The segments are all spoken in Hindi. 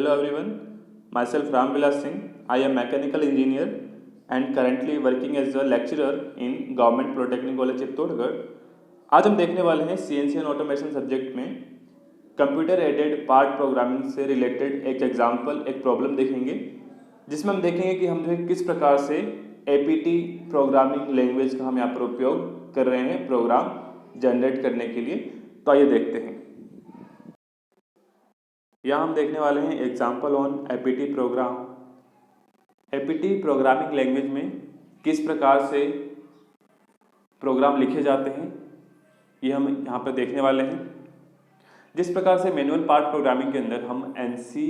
Hello everyone, myself Ram Vilas Singh. I am mechanical engineer and currently working as a lecturer in Government Polytechnic College Chittorgarh. आज हम देखने वाले हैं CNC एंड ऑटोमेशन सब्जेक्ट में कंप्यूटर एडेड पार्ट प्रोग्रामिंग से रिलेटेड एक एग्जाम्पल, एक प्रॉब्लम देखेंगे, जिसमें हम देखेंगे कि हम जो है किस प्रकार से APT प्रोग्रामिंग लैंग्वेज का हम यहाँ पर उपयोग कर रहे हैं प्रोग्राम जनरेट करने के लिए। तो आइए देखते हैं। यहाँ हम देखने वाले हैं example on APT program. APT programming language में किस प्रकार से प्रोग्राम लिखे जाते हैं ये हम यहाँ पर देखने वाले हैं। जिस प्रकार से मैनुअल पार्ट प्रोग्रामिंग के अंदर हम NC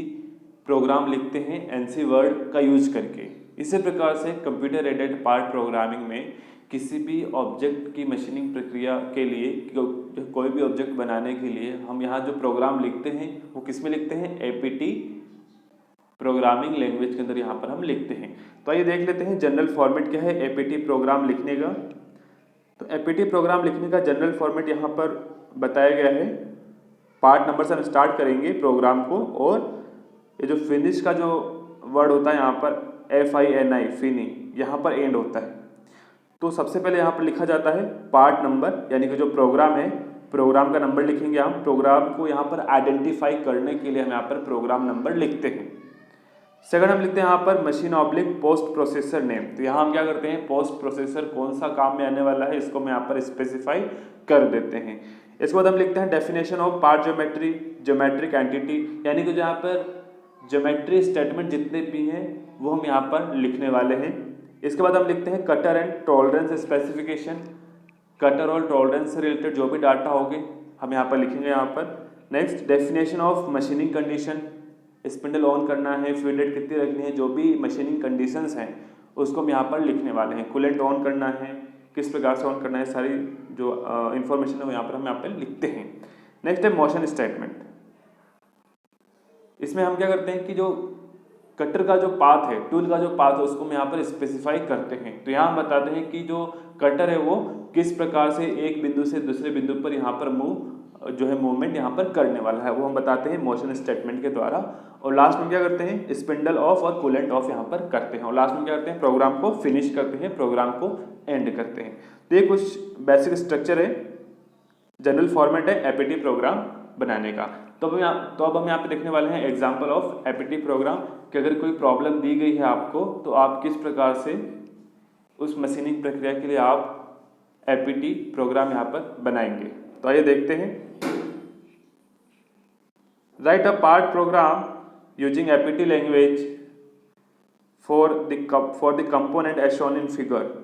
प्रोग्राम लिखते हैं NC वर्ड का यूज करके, इसी प्रकार से कंप्यूटर एडेड पार्ट प्रोग्रामिंग में किसी भी ऑब्जेक्ट की मशीनिंग प्रक्रिया के लिए, कोई भी ऑब्जेक्ट बनाने के लिए हम यहाँ जो प्रोग्राम लिखते हैं वो किस में लिखते हैं, APT प्रोग्रामिंग लैंग्वेज के अंदर यहाँ पर हम लिखते हैं। तो आइए देख लेते हैं जनरल फॉर्मेट क्या है APT प्रोग्राम लिखने का। तो APT प्रोग्राम लिखने का जनरल फॉर्मेट यहाँ पर बताया गया है। पार्ट नंबर से हम स्टार्ट करेंगे प्रोग्राम को, और ये जो फिनिश का जो वर्ड होता है यहाँ पर FINI फिनी, यहाँ पर एंड होता है। तो सबसे पहले यहाँ पर लिखा जाता है पार्ट नंबर, यानी कि जो प्रोग्राम है प्रोग्राम का नंबर लिखेंगे हम। प्रोग्राम को यहाँ पर आइडेंटिफाई करने के लिए हम यहाँ पर प्रोग्राम नंबर लिखते हैं। सेकंड हम लिखते हैं यहाँ पर machine oblique post processor name. तो यहाँ हम क्या करते हैं, पोस्ट प्रोसेसर कौन सा काम में आने वाला है इसको हम यहाँ पर स्पेसिफाई कर देते हैं। इसके बाद हम लिखते हैं definition of part geometry, geometric entity, यानी कि यहाँ पर ज्योमेट्री स्टेटमेंट जितने भी हैं वो हम यहाँ पर लिखने वाले हैं। इसके बाद हम लिखते हैं cutter and tolerance specification. Cutter और टॉलरेंस से रिलेटेड जो भी डाटा होंगे हम यहाँ पर लिखेंगे यहाँ पर। Next definition of machining condition, spindle on करना है, फीड रेट कितनी रखनी है, जो भी मशीनिंग कंडीशंस हैं उसको हम यहाँ पर लिखने वाले हैं। कूलेंट ऑन करना है, किस प्रकार से ऑन करना है, सारी जो इंफॉर्मेशन है वो यहाँ पर लिखते हैं। नेक्स्ट है मोशन स्टेटमेंट। इसमें हम क्या करते हैं कि जो कटर का जो पाथ है, टूल का जो पाथ है उसको हम यहाँ पर स्पेसिफाई करते हैं। तो यहाँ हम बताते हैं कि जो कटर है वो किस प्रकार से एक बिंदु से दूसरे बिंदु पर यहाँ पर मूवमेंट यहाँ पर करने वाला है, वो हम बताते हैं मोशन स्टेटमेंट के द्वारा। और लास्ट में क्या करते हैं, स्पिंडल ऑफ और कूलेंट ऑफ यहाँ पर करते हैं। और लास्ट में क्या करते हैं, प्रोग्राम को फिनिश करते हैं, प्रोग्राम को एंड करते हैं। तो ये कुछ बेसिक स्ट्रक्चर है, जनरल फॉर्मेट है APT प्रोग्राम बनाने का। तो अब हम यहाँ पे देखने वाले हैं एग्जाम्पल ऑफ APT प्रोग्राम कि अगर कोई प्रॉब्लम दी गई है आपको तो आप किस प्रकार से उस मशीनिंग प्रक्रिया के लिए आप APT प्रोग्राम यहाँ पर बनाएंगे। तो आइए देखते हैं। Write a part program using APT language for the component as shown in figure.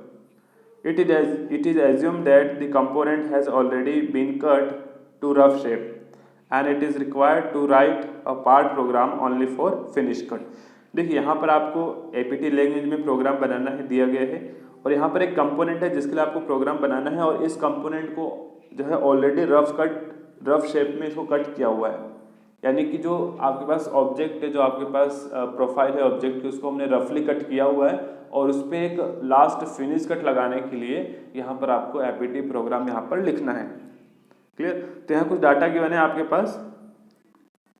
It is assumed that the component has already been cut to rough shape and it is required to write a part program only for finish cut। देखिए यहाँ पर आपको APT लैंग्वेज में प्रोग्राम बनाना है, दिया गया है, और यहाँ पर एक कंपोनेंट है जिसके लिए आपको प्रोग्राम बनाना है, और इस कंपोनेंट को जो है ऑलरेडी रफ शेप में इसको कट किया हुआ है। यानी कि जो आपके पास ऑब्जेक्ट है, जो आपके पास प्रोफाइल है ऑब्जेक्ट की, उसको हमने रफली कट किया हुआ है, और उस पर एक लास्ट फिनिश कट लगाने के लिए यहाँ पर आपको APT प्रोग्राम यहाँ पर लिखना है। क्लियर। तो यहाँ कुछ डाटा गिवन है आपके पास,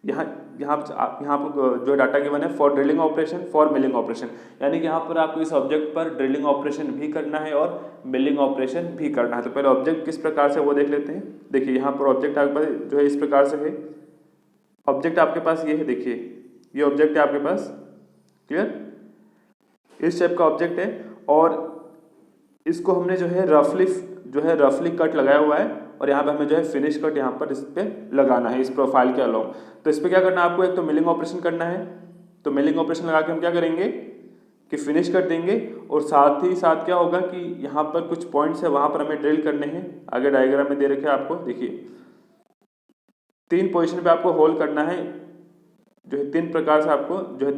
यहाँ पर जो डाटा गिवन है for drilling operation, for milling operation, यानी कि यहाँ पर आपको इस ऑब्जेक्ट पर ड्रिलिंग ऑपरेशन भी करना है और मिलिंग ऑपरेशन भी करना है। तो पहले ऑब्जेक्ट किस प्रकार से वो देख लेते हैं। देखिए यहाँ पर ऑब्जेक्ट आपके पास जो है इस प्रकार से है, ऑब्जेक्ट आपके पास ये है, देखिए ये ऑब्जेक्ट है आपके पास। क्लियर। इस शेप का ऑब्जेक्ट है और इसको हमने जो है रफली कट लगाया हुआ है, और यहाँ पे हमें जो है फिनिश कट यहाँ पर इस पे लगाना है, इस प्रोफाइल के अलोंग। तो इस पे क्या करना है आपको, एक तो मिलिंग ऑपरेशन करना है। तो मिलिंग ऑपरेशन लगा के हम क्या करेंगे कि फिनिश कर देंगे, और साथ ही साथ क्या होगा कि यहाँ पर कुछ पॉइंट्स है वहाँ पर हमें ड्रिल करने हैं। आगे डायग्राम में दे रखे आपको, देखिए 3 पोजिशन पे आपको होल करना है, जो है 3 प्रकार से आपको जो है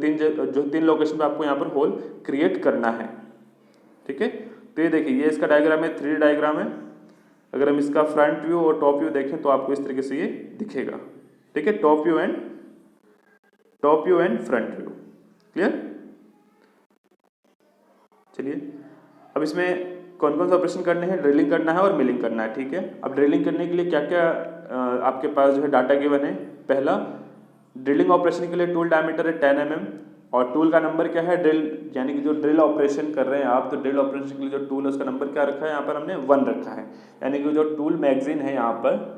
3 लोकेशन पे आपको यहाँ पर होल क्रिएट करना है। ठीक है। तो ये देखिए ये इसका डायग्राम है, 3D डायग्राम है। अगर हम इसका फ्रंट व्यू और टॉप व्यू देखें तो आपको इस तरीके से ये दिखेगा। ठीक है, top view and front view. Clear. चलिए अब इसमें कौन कौन से ऑपरेशन करने हैं, ड्रिलिंग करना है और मिलिंग करना है। ठीक है। अब ड्रिलिंग करने के लिए क्या क्या आपके पास जो है डाटा गिवन है। पहला ड्रिलिंग ऑपरेशन के लिए टूल डायमीटर है 10 mm और टूल का नंबर क्या है ड्रिल, यानी कि जो ड्रिल ऑपरेशन कर रहे हैं आप, तो ड्रिल ऑपरेशन के लिए जो टूल है उसका नंबर क्या रखा है यहाँ पर हमने 1 रखा है। यानी कि जो टूल मैगजीन है यहाँ पर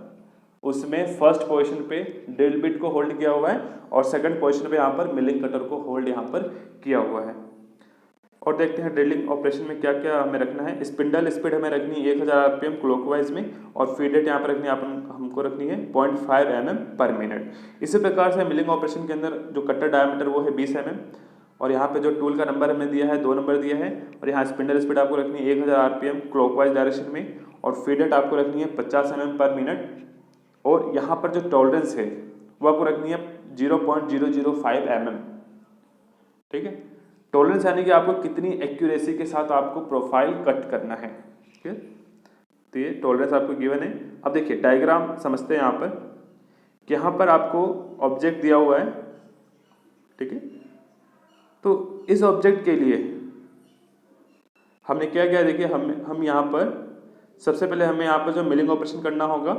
उसमें फर्स्ट पोजीशन पे ड्रिल बिट को होल्ड किया हुआ है और सेकंड पोजीशन पे यहाँ पर मिलिंग कटर को होल्ड यहाँ पर किया हुआ है। और देखते हैं ड्रिलिंग ऑपरेशन में क्या क्या हमें रखना है। स्पिंडल स्पीड हमें रखनी है 1000 RPM क्लॉकवाइज में और फीड रेट यहाँ पर रखनी है हमको रखनी है 0.5 mm पर मिनट। इसी प्रकार से मिलिंग ऑपरेशन के अंदर जो कटर डायमीटर वो है 20 mm और यहाँ पे जो टूल का नंबर हमें दिया है 2 नंबर दिया है और यहाँ स्पिंडल स्पीड आपको रखनी है 1000 RPM क्लॉकवाइज डायरेक्शन में और फीड रेट आपको रखनी है 50 mm पर मिनट और यहाँ पर जो टॉलरेंस है वो आपको रखनी है 0.005 mm। ठीक है, टॉलरेंस यानी कि आपको कितनी एक्यूरेसी के साथ आपको प्रोफाइल कट करना है। ठीक है, तो ये टॉलरेंस आपको गिवन है। अब देखिए डायग्राम समझते हैं यहाँ पर कि यहाँ पर आपको ऑब्जेक्ट दिया हुआ है। ठीक है, तो इस ऑब्जेक्ट के लिए हमने क्या किया, देखिए हम यहाँ पर सबसे पहले हमें यहाँ पर जो मिलिंग ऑपरेशन करना होगा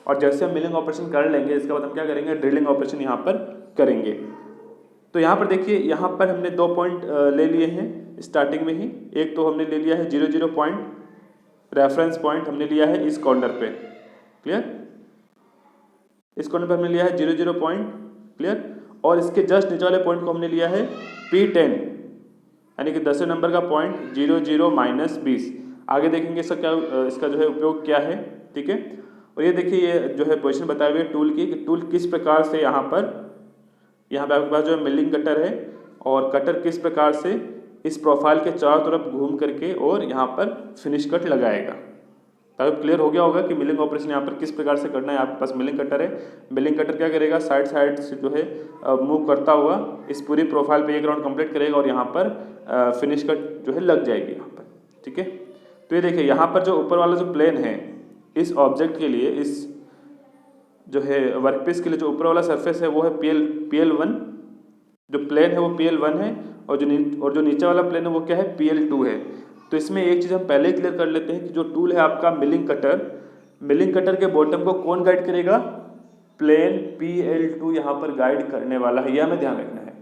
और जैसे हम मिलिंग ऑपरेशन कर लेंगे इसके बाद हम क्या करेंगे ड्रिलिंग ऑपरेशन यहाँ पर करेंगे। तो यहाँ पर देखिए यहाँ पर हमने 2 पॉइंट ले लिए हैं स्टार्टिंग में ही। एक तो हमने ले लिया है 00 पॉइंट, रेफरेंस पॉइंट हमने लिया है इस कॉर्नर पे, क्लियर, इस कॉर्नर पे हमने लिया है 00 पॉइंट, क्लियर, और इसके जस्ट नीचे वाले पॉइंट को हमने लिया है P10 यानी कि 10वें नंबर का पॉइंट 00-20। आगे देखेंगे इसका क्या इसका जो है उपयोग क्या है। ठीक है, और ये देखिए ये जो है पोजीशन बताई हुई है टूल की कि टूल किस प्रकार से यहाँ पे आपके पास जो है मिलिंग कटर है और कटर किस प्रकार से इस प्रोफाइल के चारों तरफ घूम करके और यहाँ पर फिनिश कट लगाएगा। तब क्लियर हो गया होगा कि मिलिंग ऑपरेशन यहाँ पर किस प्रकार से करना है। आपके पास मिलिंग कटर है, मिलिंग कटर क्या करेगा साइड से जो है मूव करता हुआ इस पूरी प्रोफाइल पे एक राउंड कंप्लीट करेगा और यहाँ पर फिनिश कट जो है लग जाएगी यहाँ पर। ठीक है, तो ये देखिए यहाँ पर जो ऊपर वाला जो प्लेन है इस ऑब्जेक्ट के लिए, इस जो है वर्कपीस के लिए जो ऊपर वाला सरफेस है वो है PL1, जो प्लेन है वो PL1 है और जो नीचे वाला प्लेन है वो क्या है PL2 है। तो इसमें एक चीज़ हम पहले क्लियर कर लेते हैं कि जो टूल है आपका मिलिंग कटर के बॉटम को कौन गाइड करेगा, प्लेन PL2 यहाँ पर गाइड करने वाला है, यह हमें ध्यान रखना है।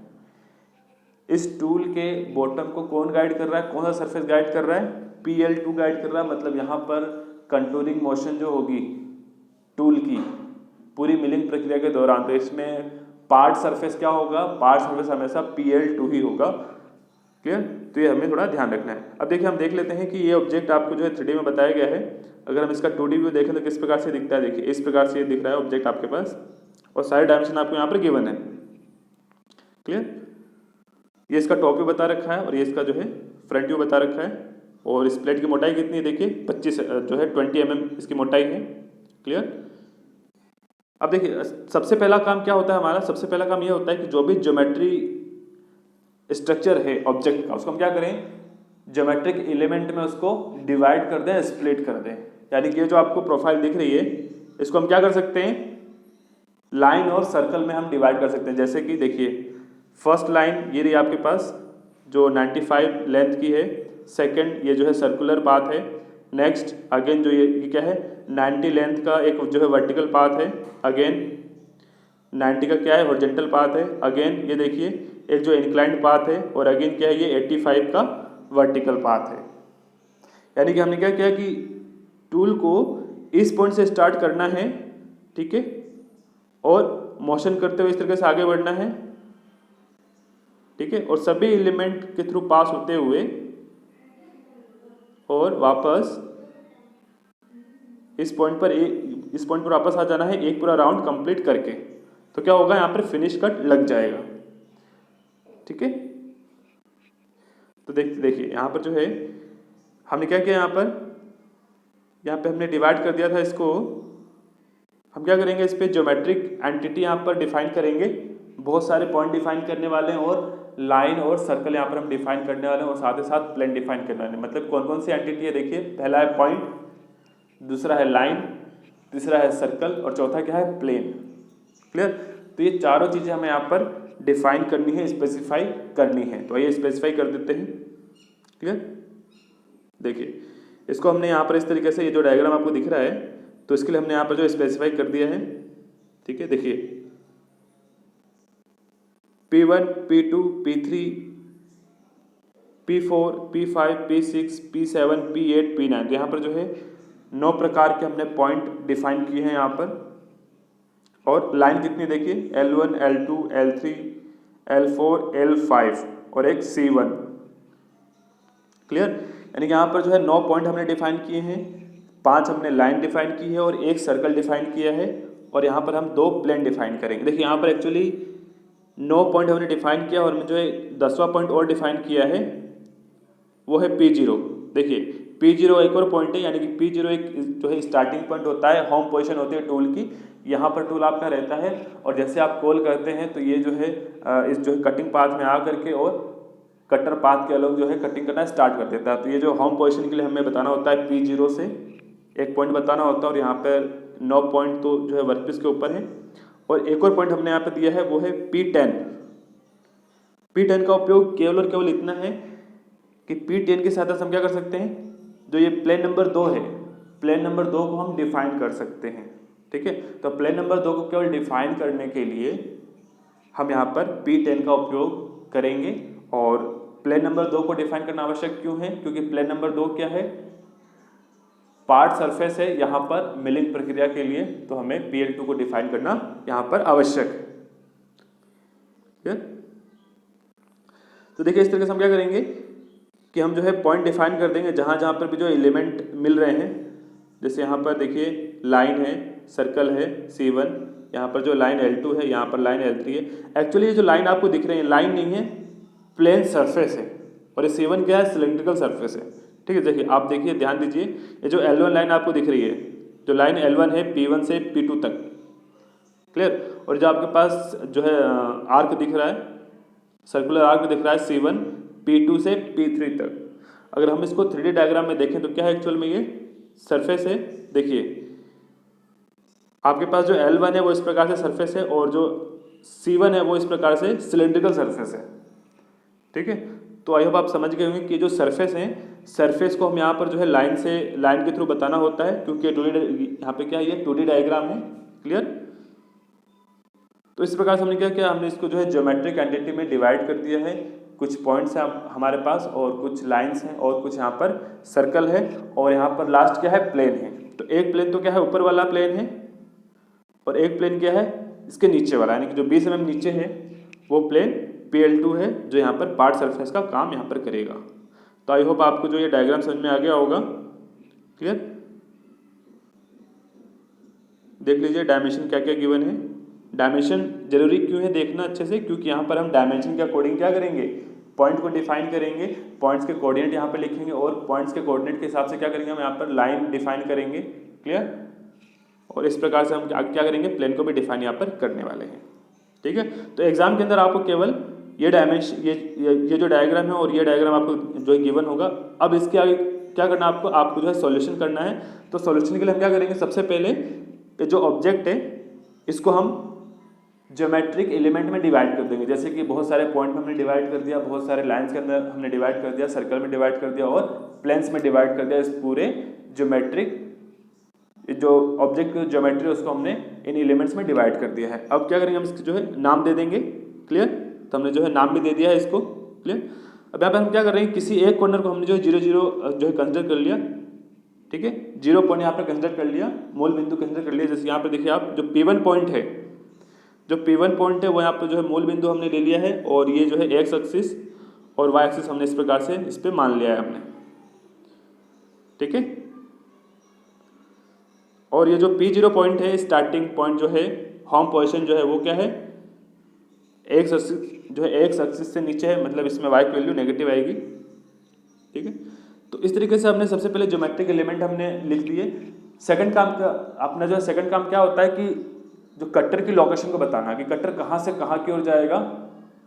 इस टूल के बॉटम को कौन गाइड कर रहा है, कौन सा सरफेस गाइड कर रहा है, PL2 गाइड कर रहा है। मतलब यहाँ पर कंटूरिंग मोशन जो होगी टूल की पूरी मिलिंग प्रक्रिया के दौरान, तो इसमें पार्ट सरफेस क्या होगा, पार्ट सरफेस हमेशा PL2 ही होगा। क्लियर, तो ये हमें थोड़ा ध्यान रखना है। अब देखिए हम देख लेते हैं कि ये ऑब्जेक्ट आपको जो है 3D में बताया गया है। अगर हम इसका 2D व्यू देखें तो किस प्रकार से दिखता है। देखिए इस प्रकार से ये दिख रहा है ऑब्जेक्ट आपके पास और सारे डायमेंशन आपको यहाँ पर गिवन है। क्लियर, ये इसका टॉप व्यू बता रखा है और ये इसका जो है फ्रंट व्यू बता रखा है और इस प्लेट की मोटाई कितनी है, देखिए 20 mm इसकी मोटाई है। क्लियर, अब देखिए सबसे पहला काम क्या होता है हमारा, सबसे पहला काम ये होता है कि जो भी ज्योमेट्री स्ट्रक्चर है ऑब्जेक्ट का उसको हम क्या करें, ज्योमेट्रिक एलिमेंट में उसको डिवाइड कर दें, स्प्लिट कर दें। यानी कि ये जो आपको प्रोफाइल दिख रही है इसको हम क्या कर सकते हैं, लाइन और सर्कल में हम डिवाइड कर सकते हैं। जैसे कि देखिए फर्स्ट लाइन ये रही आपके पास जो 95 लेंथ की है, सेकंड ये जो है सर्कुलर पाथ है, नेक्स्ट अगेन जो ये क्या है 90 लेंथ का एक जो है वर्टिकल पाथ है, अगेन 90 का क्या है हॉरिजॉन्टल पाथ है, अगेन ये देखिए एक जो इंक्लाइंड पाथ है और अगेन क्या है ये 85 का वर्टिकल पाथ है। यानी कि हमने क्या किया कि टूल को इस पॉइंट से स्टार्ट करना है, ठीक है, और मोशन करते हुए इस तरीके से आगे बढ़ना है, ठीक है, और सभी एलिमेंट के थ्रू पास होते हुए और वापस इस पॉइंट पर वापस आ जाना है एक पूरा राउंड कंप्लीट करके। तो क्या होगा यहाँ पर फिनिश कट लग जाएगा। ठीक है, तो देखिए यहाँ पर जो है हमने क्या किया, यहाँ पे हमने डिवाइड कर दिया था इसको। हम क्या करेंगे, इस पे ज्योमेट्रिक एंटिटी यहाँ पर डिफाइन करेंगे, बहुत सारे पॉइंट डिफाइन करने वाले हैं और लाइन और सर्कल यहाँ पर हम डिफाइन करने वाले हैं और साथ ही साथ प्लेन डिफाइन करने वाले हैं। मतलब कौन कौन सी एंटिटी है, देखिए पहला है पॉइंट, दूसरा है लाइन, तीसरा है सर्कल और चौथा क्या है प्लेन। क्लियर, तो ये चारों चीज़ें हमें यहाँ पर डिफाइन करनी है, स्पेसिफाई करनी है। तो आइए स्पेसिफाई कर देते हैं। क्लियर, देखिए इसको हमने यहाँ पर इस तरीके से, ये जो डायग्राम आपको दिख रहा है तो इसके लिए हमने यहाँ पर जो स्पेसिफाई कर दिया है। ठीक है, देखिए P1, P2, P3, P4, P5, P6, P7, P8, P9। तो यहाँ पर जो है 9 प्रकार के हमने पॉइंट डिफाइन किए हैं यहाँ पर। और लाइन कितनी देखिए, L1, L2, L3, L4, L5 और एक C1। क्लियर? यानी कि यहाँ पर जो है 9 पॉइंट हमने डिफाइन किए हैं, 5 हमने लाइन डिफाइन की है और एक सर्कल डिफाइन किया है, और यहाँ पर हम 2 प्लेन डिफाइन करेंगे। देखिए यहाँ पर एक्चुअली 9 पॉइंट हमने डिफाइन किया और जो है 10वां पॉइंट और डिफाइन किया है, वो है P0। देखिए P0 एक और पॉइंट है, यानी कि P0 एक जो है स्टार्टिंग पॉइंट होता है, होम पोजीशन होती है टूल की। यहाँ पर टूल आपका रहता है और जैसे आप कॉल करते हैं तो ये जो है इस जो है कटिंग पाथ में आ करके और कटर पाथ के अलग जो है कटिंग करना स्टार्ट कर देता है। तो ये जो होम पोजीशन के लिए हमें बताना होता है P0 से एक पॉइंट बताना होता है, और यहाँ पर 9 पॉइंट तो जो है वर्कपीस के ऊपर है। और एक और पॉइंट हमने यहाँ पर दिया है, वो है P10। P10 का उपयोग केवल और केवल इतना है कि P10 के साथ हम क्या कर सकते हैं, जो ये प्लेन नंबर 2 है, प्लेन नंबर 2 को हम डिफाइन कर सकते हैं। ठीक है, तो प्लेन नंबर 2 को केवल डिफाइन करने के लिए हम यहाँ पर P10 का उपयोग करेंगे। और प्लेन नंबर 2 को डिफाइन करना आवश्यक क्यों है, क्योंकि प्लेन नंबर 2 क्या है, पार्ट सरफेस है यहाँ पर मिलिंग प्रक्रिया के लिए, तो हमें PL2 को डिफाइन करना यहाँ पर आवश्यक है। तो देखिए इस तरीके से हम क्या करेंगे कि हम जो है पॉइंट डिफाइन कर देंगे जहाँ जहाँ पर भी जो एलिमेंट मिल रहे हैं। जैसे यहाँ पर देखिए लाइन है, सर्कल है C1, यहाँ पर जो लाइन L2 है, यहाँ पर लाइन L3 है। एक्चुअली ये जो लाइन आपको दिख रही है, लाइन नहीं है, प्लेन सरफेस है, और ये C1 क्या है, सिलेंड्रिकल सरफेस है। ठीक है, देखिए आप देखिए ध्यान दीजिए, ये जो L1 लाइन आपको दिख रही है, जो लाइन L1 है P1 से P2 तक, क्लियर। और जो आपके पास जो है आर्क दिख रहा है, सर्कुलर आर्क दिख रहा है C1 P2 से P3 तक। अगर हम इसको 3D डायग्राम में देखें तो क्या है, एक्चुअल में ये सरफेस है। देखिए आपके पास जो L1 है वो इस प्रकार से सरफेस है, और जो C1 है वो इस प्रकार से सिलेंड्रिकल सरफेस है। ठीक है, तो आई होप आप समझ गए होंगे कि जो सरफेस है, सरफेस को हम यहाँ पर जो है लाइन से, लाइन के थ्रू बताना होता है, क्योंकि यहाँ पे क्या है, ये 2D डायग्राम है। क्लियर? तो इस प्रकार से हमने क्या किया, हमने इसको जो है ज्योमेट्रिक एंटिटी में डिवाइड कर दिया है। कुछ पॉइंट्स हैं हमारे पास और कुछ लाइंस हैं और कुछ यहाँ पर सर्कल है, और यहाँ पर लास्ट क्या है, प्लेन है। तो एक प्लेन तो क्या है, ऊपर वाला प्लेन है, और एक प्लेन क्या है, इसके नीचे वाला, यानी कि जो 20 mm नीचे है वो प्लेन PL2 है, जो यहाँ पर पार्ट सरफेस का काम यहाँ पर करेगा। तो आई होप आपको जो ये डायग्राम समझ में आ गया होगा। क्लियर? देख लीजिए डायमेंशन क्या क्या गिवन है। डायमेंशन जरूरी क्यों है देखना अच्छे से, क्योंकि यहाँ पर हम डायमेंशन के अकॉर्डिंग क्या करेंगे, पॉइंट को डिफाइन करेंगे, पॉइंट्स के कोऑर्डिनेट यहाँ पे लिखेंगे, और पॉइंट्स के कोऑर्डिनेट के हिसाब से क्या करेंगे, हम यहाँ पर लाइन डिफाइन करेंगे। क्लियर? और इस प्रकार से हम क्या करेंगे, प्लेन को भी डिफाइन यहाँ पर करने वाले हैं। ठीक है, तो एग्जाम के अंदर आपको केवल ये डायमेंशन, ये जो डायग्राम है और ये डायग्राम आपको जो गिवन होगा। अब इसके आगे क्या करना है, आपको जो है सॉल्यूशन करना है। तो सॉल्यूशन के लिए हम क्या करेंगे, सबसे पहले ये जो ऑब्जेक्ट है इसको हम ज्योमेट्रिक एलिमेंट में डिवाइड कर देंगे। जैसे कि बहुत सारे पॉइंट में हमने डिवाइड कर दिया, बहुत सारे लाइंस के अंदर हमने डिवाइड कर दिया, सर्कल में डिवाइड कर दिया और प्लेन्स में डिवाइड कर दिया। इस पूरे ज्योमेट्रिक जो ऑब्जेक्ट की ज्योमेट्री है उसको हमने इन एलिमेंट्स में डिवाइड कर दिया है। अब क्या करेंगे, हम इसके जो है नाम दे देंगे। क्लियर? तो हमने जो है नाम भी दे दिया है इसको। क्लियर? अब यहाँ पर हम क्या कर रहे हैं, किसी एक कॉर्नर को हमने जो है 0 0 जो है कंसिडर कर लिया। ठीक है, 0 पॉइंट यहाँ पर कंसिडर कर लिया, मूल बिंदु कंसिडर कर लिया। जैसे यहाँ पर देखिए आप, जो P1 पॉइंट है, जो P1 पॉइंट है वो यहाँ पर जो है मूल बिंदु हमने ले लिया है, और ये जो है एक्स एक्सिस और वाई एक्सिस हमने इस प्रकार से इस पर मान लिया है हमने। ठीक है, और ये जो P0 पॉइंट है, स्टार्टिंग पॉइंट जो है, होम पोजीशन जो है वो क्या है, एक्स एक्सिस जो है एक्स एक्सिस से नीचे है, मतलब इसमें y की वैल्यू नेगेटिव आएगी। ठीक है, तो इस तरीके से हमने सबसे पहले ज्योमेट्रिक एलिमेंट हमने लिख दिए। सेकंड काम का अपना जो है, सेकंड काम क्या होता है कि जो कटर की लोकेशन को बताना, कि कटर कहाँ से कहाँ की ओर जाएगा,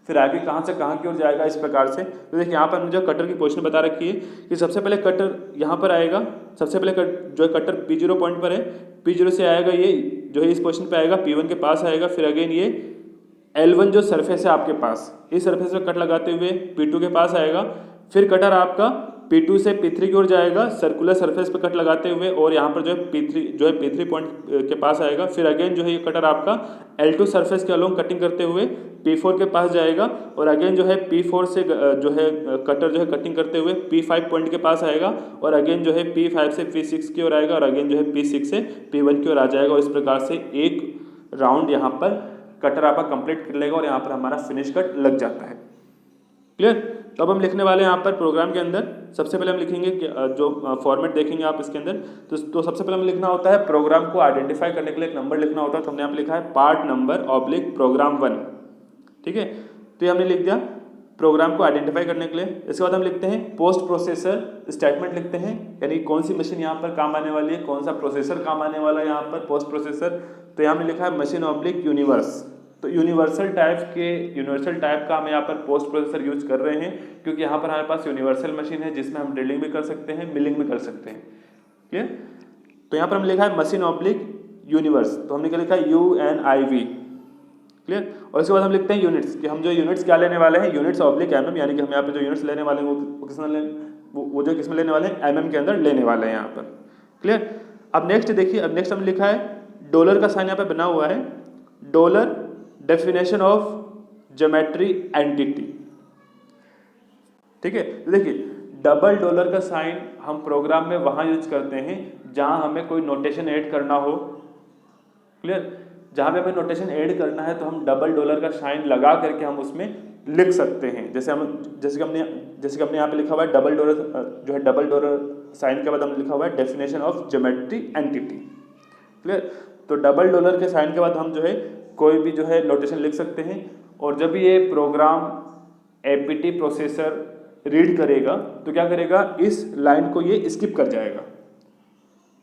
फिर आगे कहाँ से कहाँ की ओर जाएगा, इस प्रकार से। तो देखिए यहाँ पर हमने जो कटर की पोजीशन बता रखी है कि सबसे पहले कटर यहाँ पर आएगा। सबसे पहले जो है कटर P0 पॉइंट पर है, P0 से आएगा, ये जो है इस पोजीशन पे आएगा, P1 के पास आएगा, फिर अगेन ये L1 जो सरफेस है आपके पास, इस सरफेस पे कट लगाते हुए P2 के पास आएगा, फिर कटर आपका P2 से P3 की ओर जाएगा, सर्कुलर सरफेस पे कट लगाते हुए, और यहाँ पर जो है P3 पॉइंट के पास आएगा, फिर अगेन जो है ये कटर आपका L2 सरफेस के अलोंग कटिंग करते हुए P4 के पास जाएगा और अगेन जो है P4 से जो है कटर जो है कटिंग करते हुए P5 पॉइंट के पास आएगा और अगेन जो है P5 से P6 की ओर आएगा और अगेन जो है P6 से P1 की ओर आ जाएगा और इस प्रकार से एक राउंड यहाँ पर कटर आपका कंप्लीट कर लेगा और यहाँ पर हमारा फिनिश कट लग जाता है। क्लियर। तो अब हम लिखने वाले हैं यहाँ पर प्रोग्राम के अंदर सबसे पहले हम लिखेंगे कि जो फॉर्मेट देखेंगे आप इसके अंदर तो सबसे पहले हमें लिखना होता है प्रोग्राम को आइडेंटिफाई करने के लिए एक नंबर लिखना होता है। तो हमने यहाँ पे लिखा है पार्ट नंबर ऑब्लिक प्रोग्राम 1। ठीक है, तो ये हमने लिख दिया प्रोग्राम को आइडेंटिफाई करने के लिए। इसके बाद हम लिखते हैं पोस्ट प्रोसेसर स्टेटमेंट लिखते हैं, यानी कौन सी मशीन यहाँ पर काम आने वाली है, कौन सा प्रोसेसर काम आने वाला है यहाँ पर पोस्ट प्रोसेसर। तो यहाँ हमने लिखा है मशीन ऑब्लिक यूनिवर्स। तो यूनिवर्सल टाइप का हम यहाँ पर पोस्ट प्रोसेसर यूज कर रहे हैं क्योंकि यहाँ पर हमारे पास यूनिवर्सल मशीन है जिसमें हम ड्रिलिंग भी कर सकते हैं, मिलिंग भी कर सकते हैं। क्लियर। तो यहाँ पर हम लिखा है मशीन ऑब्लिक यूनिवर्स, तो हमने क्या लिखा है UNIV। क्लियर। और इसके बाद हम लिखते हैं यूनिट्स कि हम जो यूनिट्स क्या लेने वाले हैं, यूनिट्स ऑब्लिक MM, यानी कि हम यहाँ पर जो यूनिट्स लेने वाले हैं वो किसमें लेने वाले हैं, MM के अंदर लेने वाले हैं यहाँ पर। क्लियर। अब नेक्स्ट देखिए, अब नेक्स्ट हमने लिखा है डॉलर का साइन यहाँ पे बना हुआ है, dollar definition of geometry entity. ठीक है, तो देखिए डबल डॉलर का साइन हम प्रोग्राम में वहां यूज करते हैं जहां हमें कोई नोटेशन ऐड करना हो। क्लियर। जहां पे हमें नोटेशन ऐड करना है तो हम डबल डॉलर का साइन लगा करके हम उसमें लिख सकते हैं। जैसे कि हमने यहाँ पे लिखा हुआ है डबल डॉलर, जो है डबल डॉलर साइन के बाद हमने लिखा हुआ है definition of geometry entity. Clear. तो डबल डॉलर के साइन के बाद हम जो है कोई भी जो है नोटेशन लिख सकते हैं और जब ये प्रोग्राम APT प्रोसेसर रीड करेगा तो क्या करेगा, इस लाइन को ये स्किप कर जाएगा।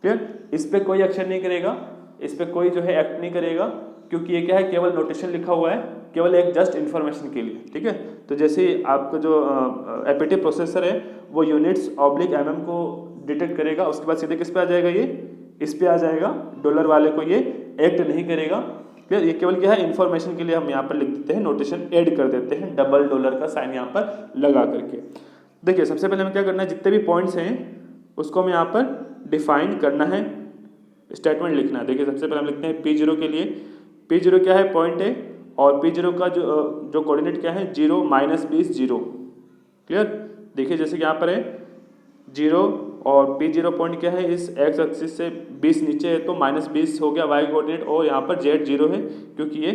क्लियर। इस पे कोई एक्शन नहीं करेगा, इस पे कोई जो है एक्ट नहीं करेगा क्योंकि ये क्या है, केवल नोटेशन लिखा हुआ है, केवल एक जस्ट इन्फॉर्मेशन के लिए। ठीक है, तो जैसे आपका जो APT प्रोसेसर है वो यूनिट्स ऑब्लिक MM को डिटेक्ट करेगा, उसके बाद सीधे किस पे आ जाएगा, ये इस पे आ जाएगा, डॉलर वाले को ये एक्ट नहीं करेगा। ये केवल क्या है, इन्फॉर्मेशन के लिए हम यहाँ पर लिख देते हैं, नोटेशन ऐड कर देते हैं डबल डॉलर का साइन यहाँ पर लगा करके। देखिए सबसे पहले हमें क्या करना है, जितने भी पॉइंट्स हैं उसको हमें यहाँ पर डिफाइन करना है, स्टेटमेंट लिखना है। देखिए सबसे पहले हम लिखते हैं P0 के लिए, P0 क्या है, पॉइंट है और P0 का जो कोऑर्डिनेट क्या है, 0 -20 0। क्लियर। देखिए जैसे कि यहाँ पर है 0 और P0 पॉइंट क्या है, इस एक्स एक्सिस से 20 नीचे है तो -20 हो गया y कोऑर्डिनेट और यहाँ पर Z 0 है क्योंकि ये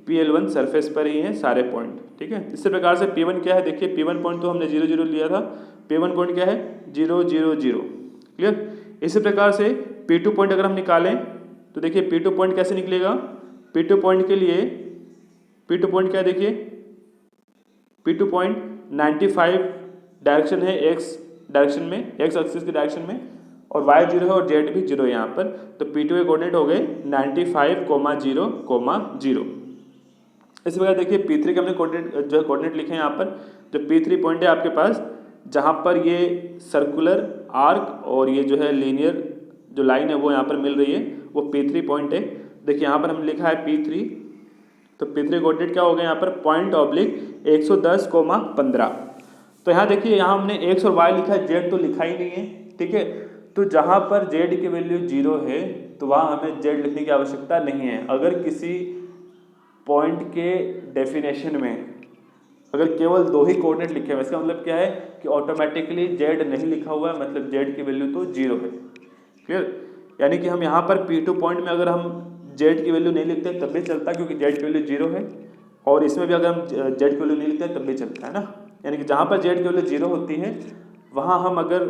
PL1 सरफेस पर ही है सारे पॉइंट। ठीक है, इसी प्रकार से P1 क्या है, देखिए P1 पॉइंट तो हमने 0 0 लिया था, P1 पॉइंट क्या है 0 0 0। क्लियर। इसी प्रकार से P2 पॉइंट अगर हम निकालें तो देखिए P2 पॉइंट कैसे निकलेगा, P2 पॉइंट के लिए P2 पॉइंट क्या है, देखिए P2 पॉइंट 95 डायरेक्शन है x डायरेक्शन में, x एक्सिस की डायरेक्शन में, और y 0 है और z भी 0 है यहाँ पर। तो P2 के कोऑर्डिनेट हो गए 95, 0, 0। इसी प्रकार देखिए P3 के हमने कोऑर्डिनेट लिखे हैं यहाँ पर। जो P3 पॉइंट है आपके पास, जहाँ पर ये सर्कुलर आर्क और ये जो है लीनियर जो लाइन है वो यहाँ पर मिल रही है, वो P3 पॉइंट है। देखिए यहाँ पर हमने लिखा है P3, तो P3 कोऑर्डिनेट क्या हो गया यहाँ पर, पॉइंट ऑब्लिक 110, 15। तो यहाँ देखिए यहाँ हमने x और y लिखा है, z तो लिखा ही नहीं है। ठीक है, तो जहाँ पर z की वैल्यू 0 है तो वहाँ हमें z लिखने की आवश्यकता नहीं है। अगर किसी पॉइंट के डेफिनेशन में अगर केवल 2 ही कोऑर्डिनेट लिखे हुए, इसका मतलब क्या है कि ऑटोमेटिकली z नहीं लिखा हुआ है, मतलब z की वैल्यू तो 0 है। क्लियर। यानी कि हम यहाँ पर P2 पॉइंट में अगर हम z की वैल्यू नहीं लिखते तब भी चलता क्योंकि z की वैल्यू 0 है, और इसमें भी अगर हम z की वैल्यू नहीं लिखते तब भी चलता है ना। यानी कि जहाँ पर z की वैल्यू 0 होती है वहाँ हम अगर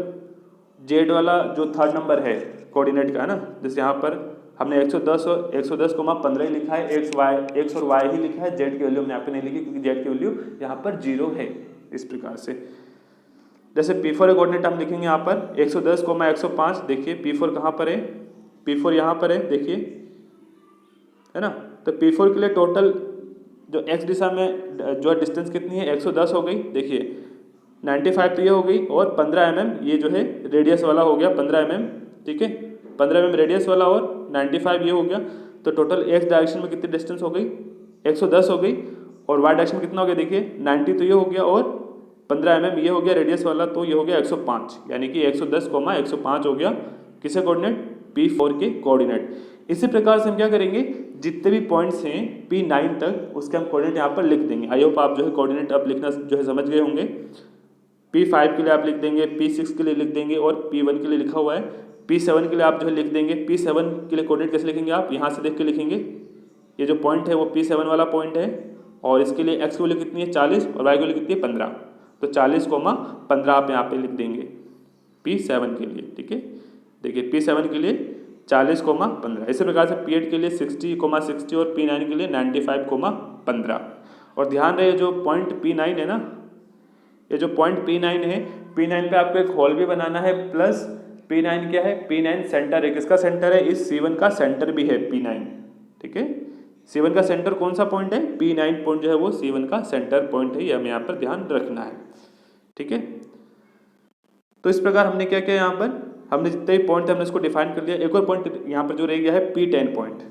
z वाला जो थर्ड नंबर है कोऑर्डिनेट का है ना, जैसे यहाँ पर हमने 110 और 110,15 ही लिखा है, x और y ही लिखा है, z की वैल्यू हमने यहाँ पे नहीं लिखी क्योंकि z की वैल्यू यहाँ पर 0 है। इस प्रकार से जैसे P4 कोऑर्डिनेट हम लिखेंगे यहाँ पर 110,105। देखिए P4 कहाँ पर है, P4 यहाँ पर है, देखिए है ना। तो P4 के लिए टोटल जो x दिशा में जो डिस्टेंस कितनी है, 110 हो गई। देखिए 95 तो ये हो गई और 15 mm ये जो है रेडियस वाला हो गया, 15 mm। ठीक है, 15 mm रेडियस वाला और 95 ये हो गया। तो टोटल x डायरेक्शन में कितनी डिस्टेंस हो गई, 110 हो गई, और y डायरेक्शन में कितना हो गया, देखिए 90 तो ये हो गया और 15 mm ये हो गया रेडियस वाला, तो ये हो गया 105, यानी कि 110,105 हो गया किसे कोऑर्डिनेट, P4 के कोऑर्डिनेट। इसी प्रकार से हम क्या करेंगे, जितने भी पॉइंट्स हैं P9 तक उसके हम कोऑर्डिनेट यहाँ पर लिख देंगे। आई होप आप जो है कोऑर्डिनेट आप लिखना जो है समझ गए होंगे। P5 के लिए आप लिख देंगे, P6 के लिए लिख देंगे और P1 के लिए लिखा हुआ है। P7 के लिए आप जो है लिख देंगे। P7 के लिए कोऑर्डिनेट कैसे लिखेंगे, आप यहाँ से देख के लिखेंगे। ये जो पॉइंट है वो P7 वाला पॉइंट है और इसके लिए x की वैल्यू कितनी है 40 और y की वैल्यू कितनी है 15, तो 40,15 आप यहाँ पे लिख देंगे P7 के लिए। ठीक है, देखिए P7 के लिए 40,15। इसी प्रकार से P8 के लिए 60,60 और P9 के लिए 95,15। और ध्यान रहे जो पॉइंट P9 है ना, ये जो पॉइंट P9 है, P9 पे आपको एक होल भी बनाना है, प्लस P9 क्या है, P9 सेंटर है। किसका सेंटर है, इस C1 का सेंटर भी है P9। ठीक है, C1 का सेंटर कौन सा पॉइंट है, P9 पॉइंट जो है वो C1 का सेंटर पॉइंट है, ये हमें यहाँ पर ध्यान रखना है। ठीक है, तो इस प्रकार हमने क्या किया, यहाँ पर हमने जितने भी पॉइंट थे हमने इसको डिफाइन कर लिया। एक और पॉइंट यहाँ पर जो रह गया है P10 पॉइंट।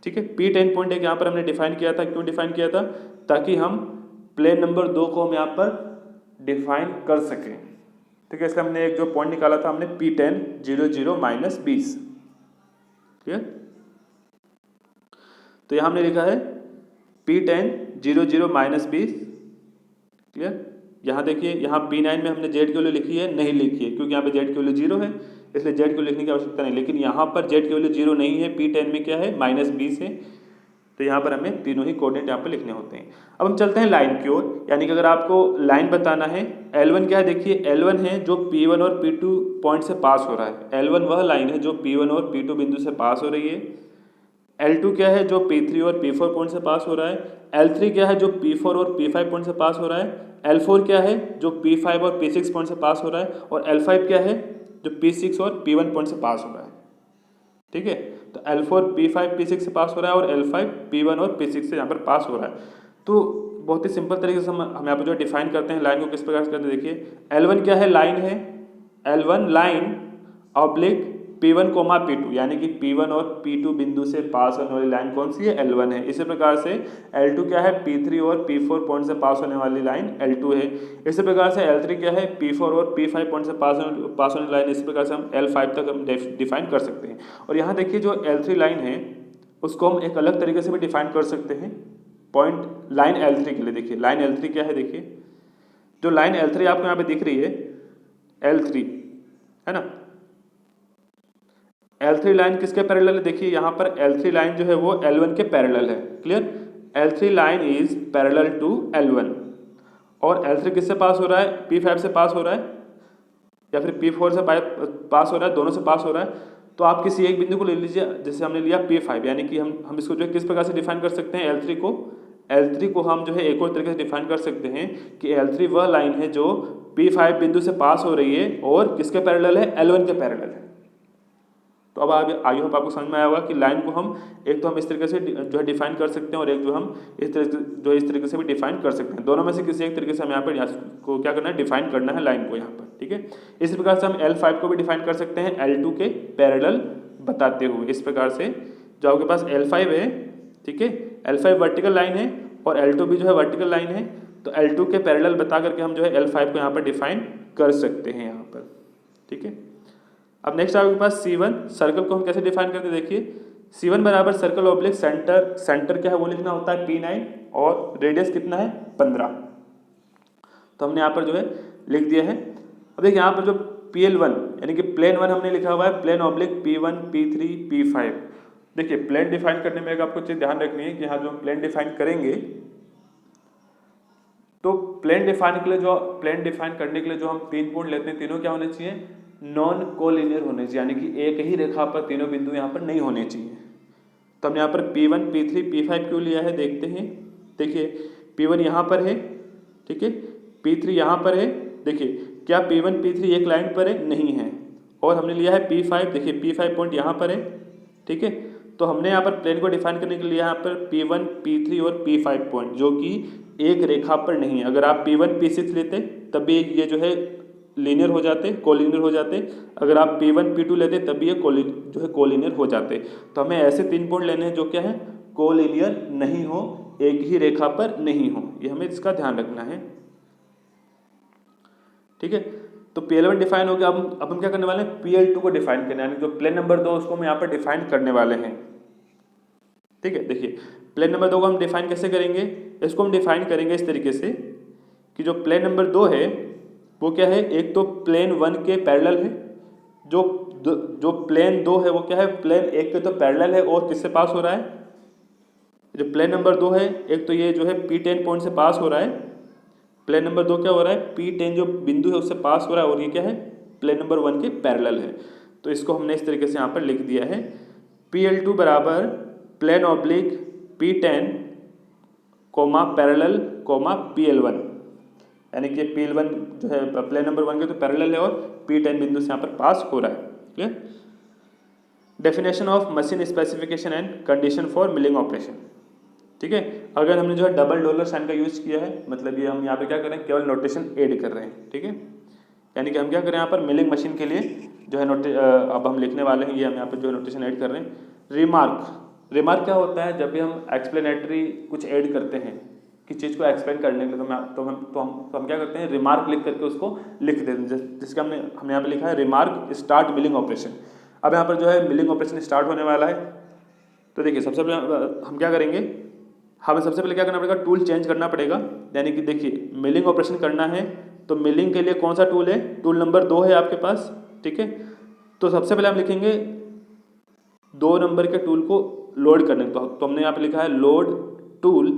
ठीक है, P10 पॉइंट एक यहाँ पर हमने डिफाइन किया था। क्यों डिफाइन किया था, ताकि हम प्लेन नंबर 2 को हम यहाँ पर डिफाइन कर सकें। ठीक है, इसलिए हमने एक जो पॉइंट निकाला था हमने P10 0 0 - 20। क्लियर, तो यहाँ हमने लिखा है P10 0 0 - 20। क्लियर, यहाँ देखिए, यहाँ P9 में हमने Z की वैल्यू लिखी है, नहीं लिखी है क्योंकि यहाँ पे Z की वैल्यू 0 है, इसलिए Z को लिखने की आवश्यकता नहीं। लेकिन यहाँ पर Z की वैल्यू 0 नहीं है, P10 में क्या है -20 है, तो यहाँ पर हमें तीनों ही कोऑर्डिनेट यहाँ पर लिखने होते हैं। अब हम चलते हैं लाइन की ओर, यानी कि अगर आपको लाइन बताना है, L1 क्या है, देखिए L1 है जो P1 और P2 पॉइंट से पास हो रहा है। L1 वह लाइन है जो P1 और P2 बिंदु से पास हो रही है। L2 क्या है जो P3 और P4 पॉइंट से पास हो रहा है। L3 क्या है जो P4 और P5 पॉइंट से पास हो रहा है। L4 क्या है जो P5 और P6 पॉइंट से पास हो रहा है। और L5 क्या है जो P6 और P1 पॉइंट से पास हो रहा है। ठीक है, तो L4 P5 P6 से पास हो रहा है और L5 P1 और P6 से यहाँ पर पास हो रहा है। तो बहुत ही सिंपल तरीके से हम यहाँ पर जो डिफाइन करते हैं लाइन को, किस प्रकार से करते हैं, देखिए L1 क्या है, लाइन है। L1 line oblique P1, P2, यानी कि P1 और P2 बिंदु से पास होने वाली लाइन कौन सी है, L1 है। इसी प्रकार से L2 क्या है, P3 और P4 पॉइंट से पास होने वाली लाइन L2 है। इसी प्रकार से L3 क्या है, P4 और P5 पॉइंट से पास होने वाली लाइन। इसी प्रकार से हम L5 तक हम डिफाइन कर सकते हैं। और यहाँ देखिए जो L3 लाइन है उसको हम एक अलग तरीके से भी डिफाइन कर सकते हैं। पॉइंट लाइन L3 के लिए देखिए, लाइन L3 क्या है, देखिए जो लाइन L3 आपको यहाँ पे दिख रही है, L3 है ना, L3 लाइन किसके पैरेलल है, देखिए यहाँ पर L3 लाइन जो है वो L1 के पैरेलल है। Clear, L3 line is parallel to L1। और L3 किससे पास हो रहा है, P5 से पास हो रहा है या फिर P4 से पास हो रहा है, दोनों से पास हो रहा है। तो आप किसी एक बिंदु को ले लीजिए, जैसे हमने लिया P5, यानी कि हम इसको जो है किस प्रकार से डिफाइन कर सकते हैं, L3 को हम जो है एक और तरीके से डिफाइन कर सकते हैं कि L3 वह लाइन है जो P5 बिंदु से पास हो रही है और किसके पैरेलल है, L1 के पैरेलल है। तो अब आई होप आपको समझ में आया होगा कि लाइन को हम एक तो हम इस तरीके से जो है डिफाइन कर सकते हैं और एक जो हम इस तरीके से भी डिफाइन कर सकते हैं। दोनों में से किसी एक तरीके से हम यहाँ पर को क्या करना है, डिफाइन करना है लाइन को यहाँ पर। ठीक है, इसी प्रकार से हम L5 को भी डिफाइन कर सकते हैं L2 के पैरेलल बताते हुए। इस प्रकार से जो आपके पास L5 है, ठीक है, L5 वर्टिकल लाइन है और L2 भी जो है वर्टिकल लाइन है, तो L2 के पैरेलल बता करके हम जो है L5 को यहाँ पर डिफाइन कर सकते हैं यहाँ पर। ठीक है, अब नेक्स्ट आपके पास C1, सर्कल को हम कैसे डिफाइन करते हैं, देखिए C1 बराबर सर्कल ऑब्लिक सेंटर क्या है वो लिखना होता है P9 और रेडियस कितना है 15। तो हमने यहाँ पर जो है लिख दिया है। अब देखिए यहाँ पर जो PL1 यानी कि प्लेन 1 हमने लिखा हुआ है, plane oblique P1 P3 P5। देखिए प्लेन डिफाइन करने में एक आपको चीज़ ध्यान रखनी है कि यहाँ जो हम प्लेन डिफाइन करेंगे, तो प्लेन डिफाइन करने के लिए जो हम 3 पॉइंट लेते हैं, तीनों क्या होने चाहिए, नॉन कोलिनियर होने चाहिए, यानी कि एक ही रेखा पर तीनों बिंदु यहाँ पर नहीं होने चाहिए। तो हमने यहाँ पर P1 P3 P5 क्यों लिया है, देखते हैं। देखिए P1 यहाँ पर है, ठीक है, P3 यहाँ पर है। देखिए क्या P1 P3 एक लाइन पर है, नहीं है। और हमने लिया है P5, देखिए P5 पॉइंट यहाँ पर है, ठीक है। तो हमने यहाँ पर प्लेन को डिफाइन करने के लिए यहाँ पर P1 P3 और P5 पॉइंट जो कि एक रेखा पर नहीं है। अगर आप P1 P6 लेते तब भी ये जो है लीनियर हो जाते, कोलिनियर हो जाते। अगर आप P1 P2 लेते तब भी ये जो है कोलिनियर हो जाते। तो हमें ऐसे 3 पॉइंट लेने हैं जो क्या है, कोलिनियर नहीं हो, एक ही रेखा पर नहीं हो, ये हमें इसका ध्यान रखना है। ठीक है, तो PL1 डिफाइन हो गया। अब हम क्या करने वाले हैं, PL2 को डिफाइन करना है, यानी जो प्लेन नंबर 2 उसको हम यहाँ पर डिफाइन करने वाले हैं। ठीक है। देखिए प्लेन नंबर 2 को हम डिफाइन कैसे करेंगे, इसको हम डिफाइन करेंगे इस तरीके से कि जो प्लेन नंबर 2 है वो क्या है, एक तो प्लेन 1 के पैरेलल है, जो प्लेन 2 है वो क्या है, प्लेन 1 के तो पैरेलल है और किससे पास हो रहा है, जो प्लेन नंबर 2 है एक तो ये जो है P10 पॉइंट से पास हो रहा है, प्लेन नंबर 2 क्या हो रहा है, P10 जो बिंदु है उससे पास हो रहा है और ये क्या है, प्लेन नंबर 1 के पैरेलल है। तो इसको हमने इस तरीके से यहाँ पर लिख दिया है PL2 बराबर plane oblique P10 comma parallel comma PL1, यानी कि PL1 जो है प्लेन नंबर 1 के तो पैरेलल है और P10 बिंदु से यहाँ पर पास हो रहा है। Clear. Definition of machine specification and condition for milling operation. ठीक है, अगर हमने जो है डबल डॉलर साइन का यूज किया है, मतलब ये हम यहाँ पे क्या कर रहे हैं, केवल नोटेशन ऐड कर रहे हैं। ठीक है, यानी कि हम क्या करें यहाँ पर मिलिंग मशीन के लिए जो है अब हम लिखने वाले हैं, ये हम यहाँ पर जो है नोटेशन ऐड कर रहे हैं। रिमार्क क्या होता है, जब भी हम एक्सप्लेनेटरी कुछ ऐड करते हैं किसी चीज़ को एक्सप्लेन करने के लिए, तो हम क्या करते हैं, रिमार्क लिख करके उसको लिख देते हैं। जिसका हमने यहाँ पे लिखा है रिमार्क स्टार्ट मिलिंग ऑपरेशन। अब यहाँ पर जो है मिलिंग ऑपरेशन स्टार्ट होने वाला है। तो देखिए सबसे पहले हम क्या करेंगे, हमें सबसे पहले क्या करना पड़ेगा, टूल चेंज करना पड़ेगा। यानी कि देखिए मिलिंग ऑपरेशन करना है तो मिलिंग के लिए कौन सा टूल है, टूल नंबर 2 है आपके पास। ठीक है, तो सबसे पहले हम लिखेंगे 2 नंबर के टूल को लोड करने, तो हमने यहाँ पे लिखा है लोड टूल,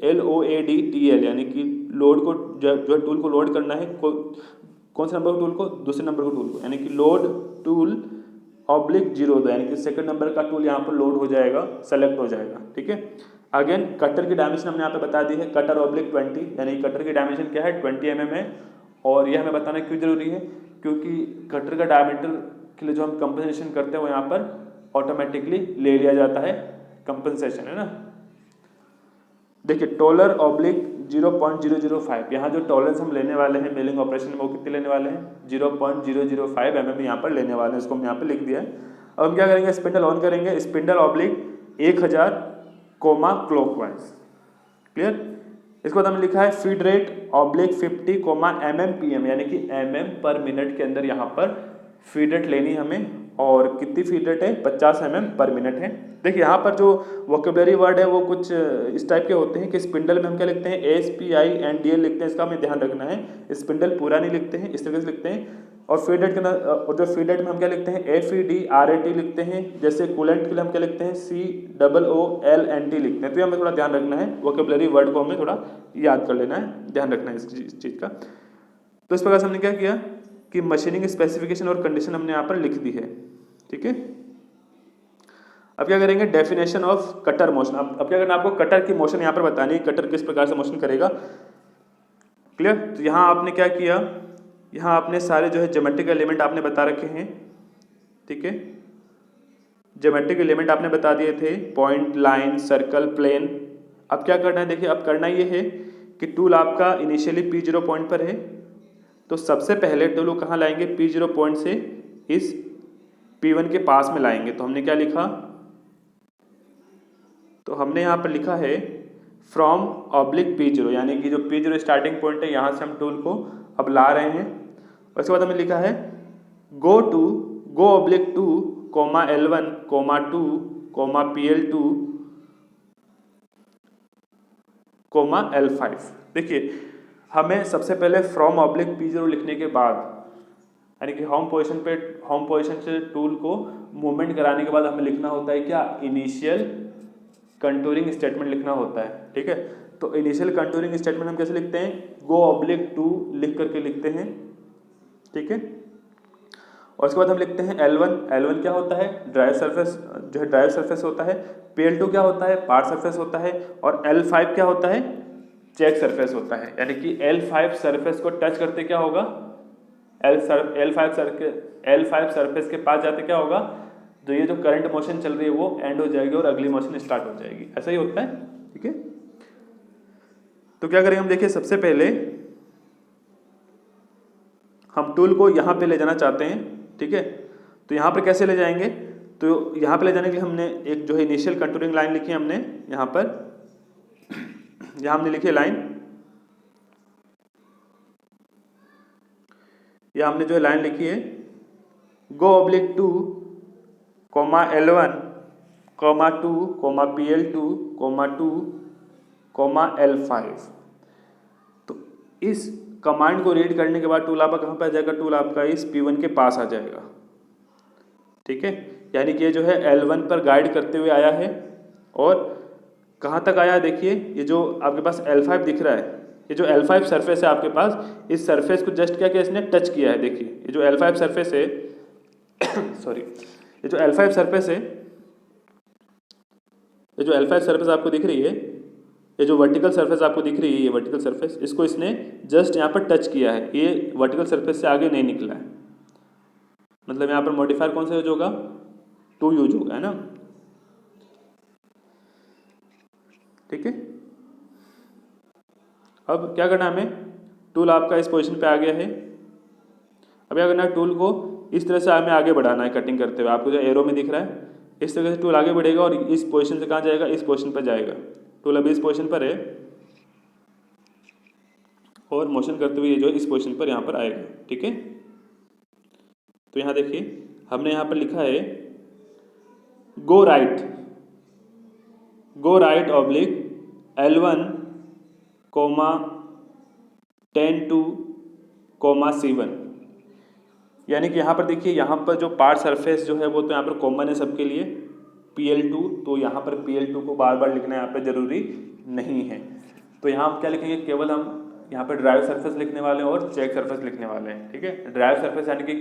LOADTL, यानी कि लोड को जो टूल को लोड करना है, कौन से नंबर के टूल को, दूसरे नंबर के टूल को, यानी कि लोड टूल ऑब्लिक 0, यानी कि सेकंड नंबर का टूल यहाँ पर लोड हो जाएगा, सेलेक्ट हो जाएगा। ठीक है, अगेन कटर की डायमेंशन हमने यहाँ पे बता दी है, कटर ऑब्लिक 20, यानी कटर की डायमेंशन क्या है 20 mm है। और यह हमें बताना क्यों जरूरी है, क्योंकि कटर का डायमीटर के लिए जो हम कंपनसेशन करते हैं वो यहाँ पर ऑटोमेटिकली ले लिया जाता है, कंपनसेशन है ना। देखिए टॉलर ऑब्लिक 0.005, यहाँ जो टॉलरेंस हम लेने वाले हैं मिलिंग ऑपरेशन में वो कितने लेने वाले हैं, 0.005 mm यहाँ पर लेने वाले हैं, इसको हम यहाँ पर लिख दिया है। अब हम क्या करेंगे, स्पिंडल ऑन करेंगे, spindle oblique 1000 comma clockwise. Clear. इसको बाद हमने लिखा है feed rate oblique 50 comma MMPM, यानी कि mm पर मिनट के अंदर यहाँ पर फीड रेट लेनी हमें, और कितनी फीड रेट है, 50 mm पर मिनट है। देखिए यहाँ पर जो वोकेबलरी वर्ड है वो कुछ इस टाइप के होते हैं कि स्पिंडल में हम क्या लिखते हैं, SPINDL लिखते हैं, इसका हमें ध्यान रखना है, स्पिंडल पूरा नहीं लिखते हैं, इस तरीके से लिखते हैं। और फीड रेट के और जो फीड रेट में हम क्या लिखते हैं, FEDRAT लिखते हैं, जैसे कूलेंट के लिए हम क्या लिखते हैं, COOLNT लिखते हैं। तो ये हमें थोड़ा ध्यान रखना है, वोकेबलरी वर्ड को हमें थोड़ा याद कर लेना है, ध्यान रखना है इस चीज़ का। तो इस प्रकार से हमने क्या किया कि मशीनिंग स्पेसिफिकेशन और कंडीशन हमने यहाँ पर लिख दी है। ठीक है, अब क्या करेंगे, डेफिनेशन ऑफ कटर मोशन। अब क्या करना है, आपको कटर की मोशन यहाँ पर बतानी है, कटर किस प्रकार से मोशन करेगा। क्लियर। तो यहाँ आपने क्या किया, यहाँ आपने सारे जो है ज्योमेट्रिक एलिमेंट आपने बता रखे हैं। ठीक है, ज्योमेट्रिक एलिमेंट आपने बता दिए थे, पॉइंट, लाइन, सर्कल, प्लेन। अब क्या करना है, देखिए अब करना ये है कि टूल आपका इनिशियली P0 पॉइंट पर है, तो सबसे पहले टूल को कहाँ लाएंगे, P0 पॉइंट से इस P1 के पास में लाएंगे। तो हमने क्या लिखा, तो हमने यहाँ पर लिखा है फ्रॉम ऑब्लिक P0, यानी कि जो P0 स्टार्टिंग पॉइंट है यहाँ से हम टूल को अब ला रहे हैं। उसके बाद हमने लिखा है go oblique 2 comma L1 comma 2 comma PL2 comma L5। देखिए हमें सबसे पहले फ्रॉम ऑब्लिक P0 लिखने के बाद, यानी कि होम पोजीशन से टूल को मूवमेंट कराने के बाद हमें लिखना होता है क्या, इनिशियल कंटूरिंग स्टेटमेंट लिखना होता है। ठीक है, तो इनिशियल कंटूरिंग स्टेटमेंट हम कैसे लिखते हैं, गो ऑब्लिक 2 लिख करके लिखते हैं। ठीक है, और उसके बाद हम लिखते हैं L1 क्या होता है, ड्राई सरफेस, जो है ड्राई सरफेस होता है। PL2 क्या होता है, पार्ट सरफेस होता है। और L5 क्या होता है, चेक सरफेस होता है। यानी कि L5 सरफेस को टच करते क्या होगा, L5 सरफेस के पास जाते क्या होगा, जो ये जो करंट मोशन चल रही है वो एंड हो जाएगी और अगली मोशन स्टार्ट हो जाएगी, ऐसा ही होता है। ठीक है, तो क्या करेंगे हम, देखिए सबसे पहले हम टूल को यहाँ पे ले जाना चाहते हैं। ठीक है, तो यहाँ पर कैसे ले जाएंगे, तो यहाँ पे ले जाने के लिए हमने एक जो है इनिशियल कंटूरिंग लाइन लिखी है हमने यहाँ पर, यहाँ हमने लिखी लाइन, यहाँ हमने जो है लाइन लिखी है go oblique 2 comma L1 comma 2 comma PL2 comma 2 comma L5। तो इस कमांड को रीड करने के बाद टूल आपका कहाँ पे आ जाएगा, टूल आपका इस P1 के पास आ जाएगा। ठीक है, यानी कि ये जो है L1 पर गाइड करते हुए आया है और कहाँ तक आया है देखिए, ये जो आपके पास L5 दिख रहा है, ये जो L5 सरफेस है आपके पास, इस सरफेस को जस्ट क्या किया इसने, टच किया है। देखिए ये जो L5 सरफेस है सॉरी, ये जो L5 सरफेस है, ये जो L5 सरफेस आपको दिख रही है, ये जो वर्टिकल सरफेस आपको दिख रही है, ये वर्टिकल सरफेस, इसको इसने जस्ट यहाँ पर टच किया है, ये वर्टिकल सरफेस से आगे नहीं निकला है। मतलब यहाँ पर मॉडिफायर कौन सा यूज होगा, 2 यूज होगा, है ना। ठीक है, अब क्या करना है हमें, टूल आपका इस पोजीशन पे आ गया है। अब क्या करना है, टूल को इस तरह से हमें आगे बढ़ाना है कटिंग करते हुए। आपको जो एरो में दिख रहा है इस तरह से टूल आगे बढ़ेगा और इस पोजीशन से कहाँ जाएगा, इस पोजीशन पर जाएगा। टूल अभी इस पोजीशन पर है और मोशन करते हुए ये जो इस पोजीशन पर यहाँ पर आएगा। ठीक है, तो यहाँ देखिए हमने यहाँ पर लिखा है go right oblique L1 comma 10-2 comma C1। यानी कि यहाँ पर देखिए, यहाँ पर जो पार्ट सरफेस जो है वो तो यहाँ पर कॉमन है सबके लिए, PL2, तो यहाँ पर PL2 को बार बार लिखना यहाँ पर जरूरी नहीं है। तो यहाँ हम क्या लिखेंगे, केवल हम यहाँ पर ड्राइव सरफेस लिखने वाले हैं और चेक सरफेस लिखने वाले हैं। ठीक है, ड्राइव सरफेस यानी कि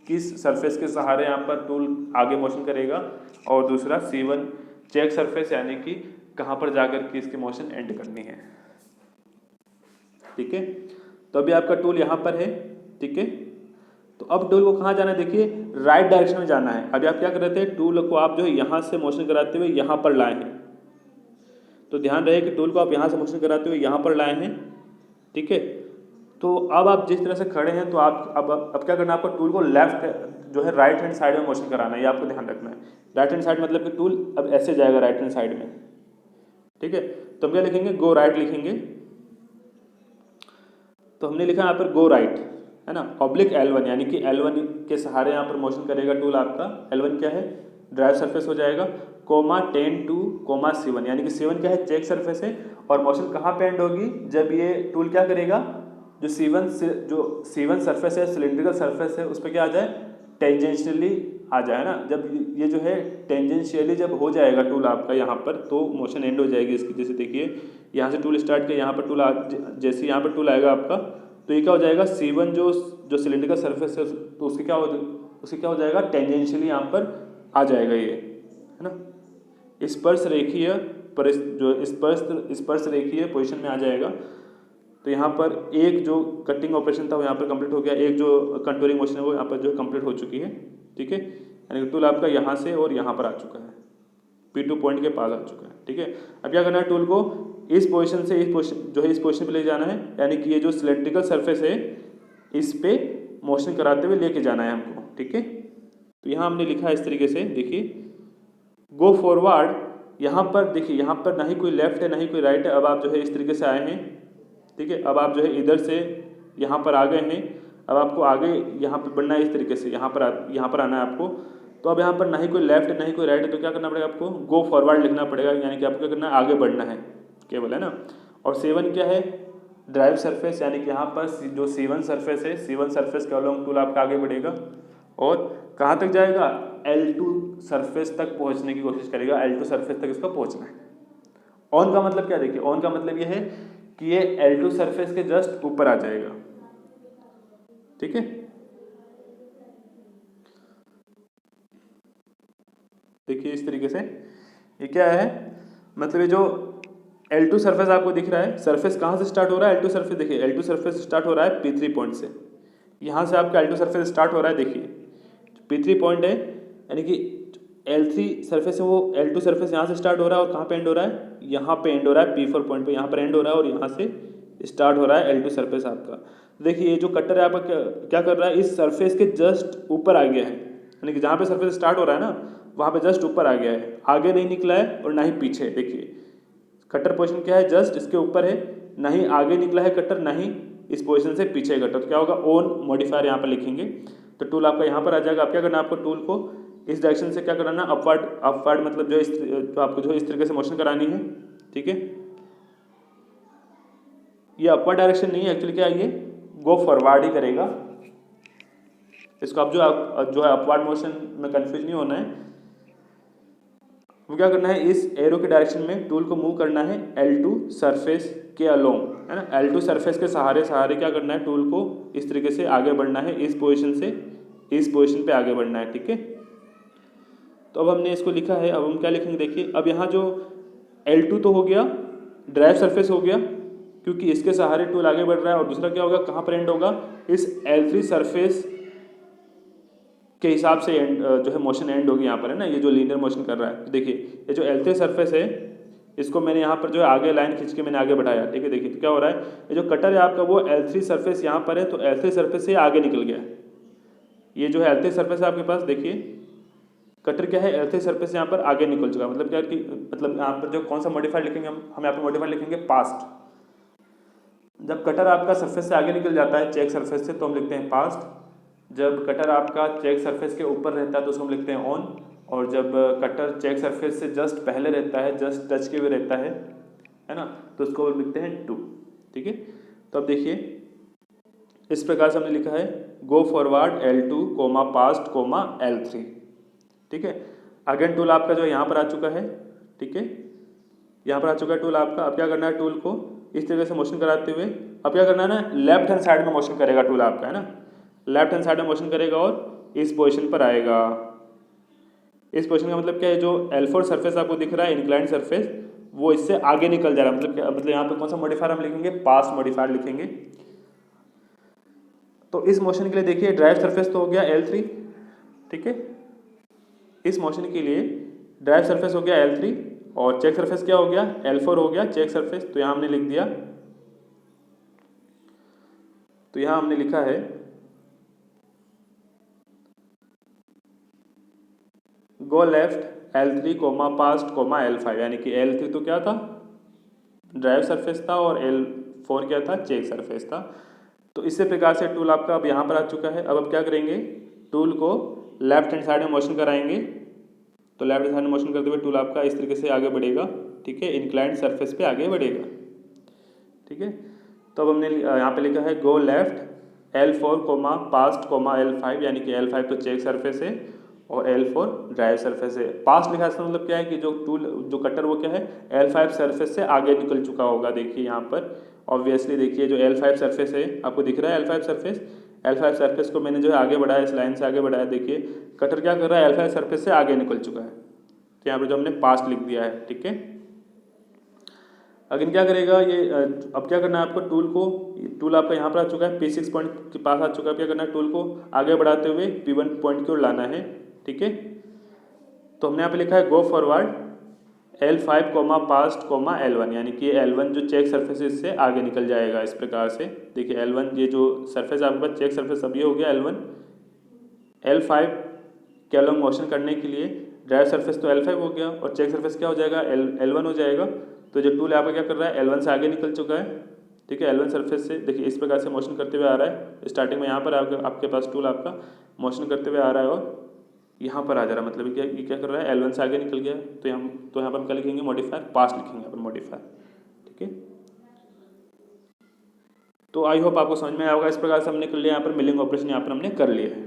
किस सरफेस के सहारे यहाँ पर टूल आगे मोशन करेगा, और दूसरा C1 चेक सरफेस यानी कि कहाँ पर जाकर के इसकी मोशन एंड करनी है। ठीक है, तो अभी आपका टूल यहाँ पर है। ठीक है, तो अब टूल को कहाँ जाना है, देखिए राइट डायरेक्शन में जाना है। अभी आप क्या कर रहे थे, टूल को आप जो है यहाँ से मोशन कराते हुए यहाँ पर लाए हैं। तो ध्यान रहे कि टूल को आप यहाँ से मोशन कराते हुए यहाँ पर लाए हैं। ठीक है, तो अब आप जिस तरह से खड़े हैं, तो आप अब क्या करना है, आपको टूल को लेफ्ट जो है राइट हैंड साइड में मोशन कराना है, ये आपको ध्यान रखना है। राइट हैंड साइड मतलब कि टूल अब ऐसे जाएगा राइट हैंड साइड में। ठीक है, तो हम क्या लिखेंगे, गो राइट लिखेंगे। तो हमने लिखा यहाँ पर गो राइट, है ना, ऑब्लिक L1, यानी कि L1 के सहारे यहाँ पर मोशन करेगा टूल आपका। L1 क्या है, ड्राइव सरफेस हो जाएगा, कोमा 10-2 कोमा C1, यानी कि C1 क्या है, चेक सरफेस है। और मोशन कहाँ पे एंड होगी, जब ये टूल क्या करेगा, जो C1 सरफेस है, सिलेंड्रिकल सरफेस है, उस पर क्या आ जाए, टेंजेंशियली आ जाए ना। जब ये जो है टेंजेंशियली जब हो जाएगा टूल आपका यहाँ पर, तो मोशन एंड हो जाएगी इसकी। जैसे देखिए यहाँ से टूल स्टार्ट किया, यहाँ पर टूल जैसे यहाँ पर टूल आएगा आपका, तो ये क्या हो जाएगा, C1 जो सिलेंड्रिकल सरफेस है, तो उसके क्या हो जाएगा, टेंजेंशियली यहाँ पर आ जाएगा ये, है ना। स्पर्श रेखीय पर जो स्पर्श रेखीय पोजीशन में आ जाएगा। तो यहाँ पर एक जो कटिंग ऑपरेशन था वो यहाँ पर कंप्लीट हो गया, एक जो कंटूरिंग मोशन है वो यहाँ पर जो कंप्लीट हो चुकी है। ठीक है, यानी कि टूल आपका यहाँ से और यहाँ पर आ चुका है, P2 पॉइंट के पास आ चुका है। ठीक है, अब क्या करना है, टूल को इस पोजीशन से इस पोजीशन पे ले जाना है, यानी कि ये जो सिलेंड्रिकल सरफेस है इस पे मोशन कराते हुए लेके जाना है हमको। ठीक है, तो यहाँ हमने लिखा है इस तरीके से, देखिए गो फॉरवर्ड। यहाँ पर देखिए, यहाँ पर ना ही कोई लेफ्ट है ना ही कोई राइट है। अब आप जो है इस तरीके से आए हैं। ठीक है, अब आप जो है इधर से यहाँ पर आ गए हैं। अब आपको आगे यहाँ पर बढ़ना है इस तरीके से, यहाँ पर आना है आपको। तो अब यहाँ पर ना ही कोई लेफ्ट है ना ही कोई राइट है, तो क्या करना पड़ेगा आपको, गो फॉरवर्ड लिखना पड़ेगा, यानी कि आपको क्या करना है, आगे बढ़ना है केवल, है ना। और C1 क्या है, ड्राइव सरफेस, यानी कि यहाँ पर जो C1 सरफेस है, C1 सरफेस के अलोंग टूल आपका आगे बढ़ेगा और कहाँ तक जाएगा, L2 सरफेस तक पहुँचने की कोशिश करेगा। L2 सरफेस तक इसको पहुँचना है। ऑन का मतलब क्या, देखिए ऑन का मतलब ये है कि ये L2 सरफेस के जस्ट ऊपर आ जाएगा। ठीक है, देखिए इस तरीके से ये क्या है, मतलब ये जो L2 सरफेस आपको दिख रहा है, सरफेस कहाँ से स्टार्ट हो रहा है, L2 सरफेस, देखिए L2 सरफेस स्टार्ट हो रहा है P3 पॉइंट से। यहाँ से आपका L2 सरफेस स्टार्ट हो रहा है, देखिए P3 पॉइंट है, यानी कि L3 सरफेस है वो L2 सरफेस यहाँ से स्टार्ट हो रहा है और कहाँ पे एंड हो रहा है, यहाँ पे एंड हो रहा है P4 पॉइंट पे, यहाँ पर एंड हो रहा है और यहाँ से स्टार्ट हो रहा है L2 सरफेस आपका। देखिए ये जो कटर है आपका क्या कर रहा है, इस सरफेस के जस्ट ऊपर आ गया है, यानी कि जहाँ पे सरफेस स्टार्ट हो रहा है ना वहाँ पे जस्ट ऊपर आ गया है, आगे नहीं निकला है और ना ही पीछे। देखिए कटर पोजीशन क्या है, जस्ट इसके ऊपर है, ना ही आगे निकला है कटर, ना ही इस पोजीशन से पीछे कटर। तो क्या होगा, ऑन मॉडिफायर यहाँ पर लिखेंगे, तो टूल आपका यहाँ पर आ जाएगा। आप क्या करना है, आपको टूल को इस डायरेक्शन से क्या कराना, अपवर्ड मतलब जो आपको जो इस तरीके से मोशन करानी है, ठीक है। ये अपवर्ड डायरेक्शन नहीं है एक्चुअली, क्या ये गो फॉरवर्ड ही करेगा इसको। आप जो है अपवर्ड मोशन में कंफ्यूज नहीं होना है। वो क्या करना है, इस एरो के डायरेक्शन में टूल को मूव करना है L2 सरफेस के अलोंग, है ना। L2 सरफेस के सहारे सहारे क्या करना है, टूल को इस तरीके से आगे बढ़ना है, इस पोजीशन से इस पोजीशन पे आगे बढ़ना है, ठीक है। तो अब हमने इसको लिखा है, अब हम क्या लिखेंगे देखिए। अब यहाँ जो L2 तो हो गया, ड्राइव सरफेस हो गया क्योंकि इसके सहारे टूल आगे बढ़ रहा है, और दूसरा क्या होगा, कहाँ पर एंड होगा, इस L3 सरफेस के हिसाब से एंड जो है मोशन एंड होगी यहाँ पर, है ना। ये जो लीनियर मोशन कर रहा है, देखिए ये जो L3 सरफेस है इसको मैंने यहाँ पर जो है आगे लाइन खींच के मैंने आगे बढ़ाया, ठीक है। देखिए तो क्या हो रहा है, ये जो कटर है आपका वो L3 सरफेस यहाँ पर है, तो L3 सरफेस से आगे निकल गया। ये जो है L3 सरफेस है आपके पास, देखिए कटर क्या है, L3 सरफेस यहाँ पर आगे निकल चुका। मतलब क्या कि मतलब यहाँ पर जो कौन सा मॉडिफायर लिखेंगे हम यहाँ पर मॉडिफायर लिखेंगे पास्ट। जब कटर आपका सरफेस से आगे निकल जाता है चेक सरफेस से, तो हम लिखते हैं पास्ट। जब कटर आपका चेक सरफेस के ऊपर रहता है तो उसको हम लिखते हैं ऑन, और जब कटर चेक सरफेस से जस्ट पहले रहता है, जस्ट टच के हुए रहता है ना, तो उसको लिखते हैं टू, ठीक है। तो अब देखिए इस प्रकार से हमने लिखा है go forward L2 comma past comma L3, ठीक है। अगेन टूल आपका जो यहाँ पर आ चुका है, ठीक है, यहाँ पर आ चुका है टूल आपका। अब क्या करना है, टूल को इस तरीके से मोशन कराते हुए अब क्या करना है ना, लेफ्ट हैंड साइड में मोशन करेगा टूल आपका, है ना। लेफ्ट हैंड साइड में मोशन करेगा और इस पोजीशन पर आएगा। इस पोजीशन का मतलब क्या है, जो L4 सरफेस आपको दिख रहा है इंक्लाइंड सरफेस, वो इससे आगे निकल जा रहा है। मतलब क्या, मतलब यहाँ पे कौन सा मॉडिफायर हम लिखेंगे, पास्ट मॉडिफायर लिखेंगे। तो इस मोशन के लिए देखिए ड्राइव सरफेस तो हो गया L3, ठीक है। इस मोशन के लिए ड्राइव सरफेस हो गया L3 और चेक सरफेस क्या हो गया, L4 हो गया चेक सरफेस। तो यहाँ हमने लिख दिया, तो यहाँ हमने लिखा है go left L3 comma past comma L5, यानी कि L3 तो क्या था, ड्राइव सरफेस था, और L4 क्या था, चेक सरफेस था। तो इसी प्रकार से टूल आपका अब यहाँ पर आ चुका है। अब क्या करेंगे, टूल को लेफ्ट हैंड साइड में मोशन कराएंगे। तो लेफ्ट हैंड साइड में मोशन करते हुए टूल आपका इस तरीके से आगे बढ़ेगा, ठीक है, इंक्लाइंड सरफेस पे आगे बढ़ेगा, ठीक है। तो अब हमने यहाँ पे लिखा है go left L4 comma past comma L5, यानी कि L5 तो चेक सरफेस है और L4 ड्राइव सरफेस है। पास्ट लिखा इसका मतलब क्या है कि जो टूल जो कटर वो क्या है, L5 सरफेस से आगे निकल चुका होगा। देखिए यहाँ पर ऑब्वियसली देखिए जो L5 सरफेस है आपको दिख रहा है, L5 सरफेस को मैंने जो है आगे बढ़ाया, इस लाइन से आगे बढ़ाया। देखिए कटर क्या कर रहा है, L5 सरफेस से आगे निकल चुका है। तो यहाँ पर जो हमने पास्ट लिख दिया है, ठीक है। अगेन क्या करेगा ये, अब क्या करना है आपको, टूल आपका यहाँ पर आ चुका है, P6 पॉइंट के पास आ चुका है। क्या करना है, टूल को आगे बढ़ाते हुए P1 पॉइंट की ओर लाना है, ठीक है। तो हमने यहाँ पे लिखा है go forward L5 comma past comma L1, यानी कि L1 जो चेक सरफेस से आगे निकल जाएगा इस प्रकार से। देखिए L1 ये जो सरफेस आपके पास चेक सरफेस, अब ये हो गया L1। L5 के अलॉन्ग मोशन करने के लिए ड्राइव सरफेस तो L5 हो गया और चेक सरफेस क्या हो जाएगा, L1 हो जाएगा। तो जो टूल आपका क्या कर रहा है, L1 से आगे निकल चुका है, ठीक है। L1 सरफेस से देखिए इस प्रकार से मोशन करते हुए आ रहा है। स्टार्टिंग में यहाँ पर आपके पास टूल आपका मोशन करते हुए आ रहा है और यहाँ पर आ जा रहा है। मतलब ये क्या कर रहा है, L1 से आगे निकल गया। तो यहाँ पर हम क्या लिखेंगे, मॉडिफायर पास्ट लिखेंगे यहाँ पर मॉडिफायर, ठीक है। तो आई होप आपको समझ में आएगा। इस प्रकार से हमने कर लिया, यहाँ पर मिलिंग ऑपरेशन यहाँ पर हमने कर लिया है,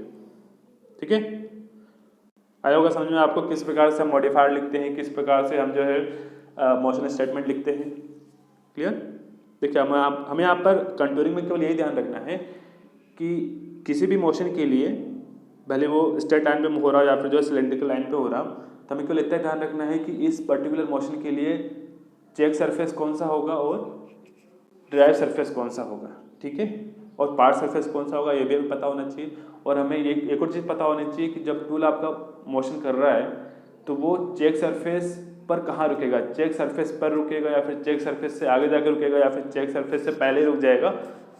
ठीक है। आया होगा समझ में आपको किस प्रकार से हम मॉडिफायर लिखते हैं, किस प्रकार से हम जो है मोशन स्टेटमेंट लिखते हैं। क्लियर। देखिए हमें यहाँ पर कंटूरिंग में केवल यही ध्यान रखना है कि किसी भी मोशन के लिए भले वो स्ट्रेट लाइन पे हो रहा हो या फिर जो सिलेंड्रिकल लाइन पे हो रहा हो, तो हमें केवल इतना ध्यान रखना है कि इस पर्टिकुलर मोशन के लिए चेक सरफेस कौन सा होगा और ड्राइव सरफेस कौन सा होगा, ठीक है। और पार्ट सरफेस कौन सा होगा ये भी हमें पता होना चाहिए। और हमें एक और चीज़ पता होनी चाहिए कि जब टूल आपका मोशन कर रहा है तो वो चेक सरफेस पर कहाँ रुकेगा, चेक सरफेस पर रुकेगा या फिर चेक सरफेस से आगे जाकर रुकेगा या फिर चेक सरफेस से पहले रुक जाएगा।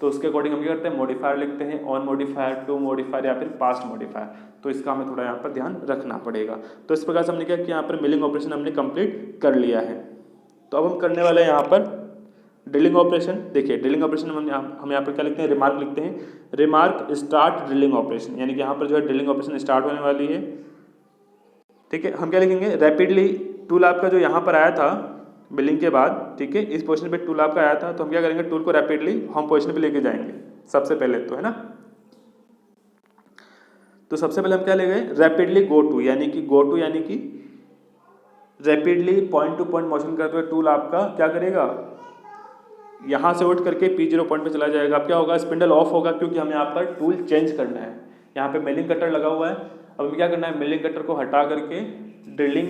तो उसके अकॉर्डिंग हम क्या करते हैं, मॉडिफायर लिखते हैं, ऑन मॉडिफायर, टू मॉडिफायर या फिर पास्ट मॉडिफायर। तो इसका हमें थोड़ा यहाँ पर ध्यान रखना पड़ेगा। तो इस प्रकार से हमने क्या किया, यहाँ पर मिलिंग ऑपरेशन हमने कंप्लीट कर लिया है। तो अब हम करने वाले हैं यहाँ पर ड्रिलिंग ऑपरेशन। देखिए ड्रिलिंग ऑपरेशन हम यहाँ पर क्या लिखते हैं, रिमार्क लिखते हैं। रिमार्क स्टार्ट ड्रिलिंग ऑपरेशन, यानी कि यहाँ पर जो है ड्रिलिंग ऑपरेशन स्टार्ट होने वाली है। ठीक है, हम क्या लिखेंगे, रैपिडली टूल आपका जो यहाँ पर आया था बिलिंग के बाद, ठीक है, इस पोजीशन पे टूल आपका आया था, तो हम क्या करेंगे, टूल को रैपिडली होम पोजीशन पे लेके जाएंगे सबसे पहले तो, है ना। तो सबसे पहले हम क्या ले गए, रैपिडली गो टू, यानी कि rapidly point two point motion करते हुए टूल आपका क्या करेगा, यहाँ से उठ करके P0 पॉइंट पे चला जाएगा। अब क्या होगा, स्पिंडल ऑफ होगा, क्योंकि हमें यहाँ पर टूल चेंज करना है। यहाँ पे मिलिंग कटर लगा हुआ है, अब हमें क्या करना है, मिलिंग कटर को हटा करके ड्रिलिंग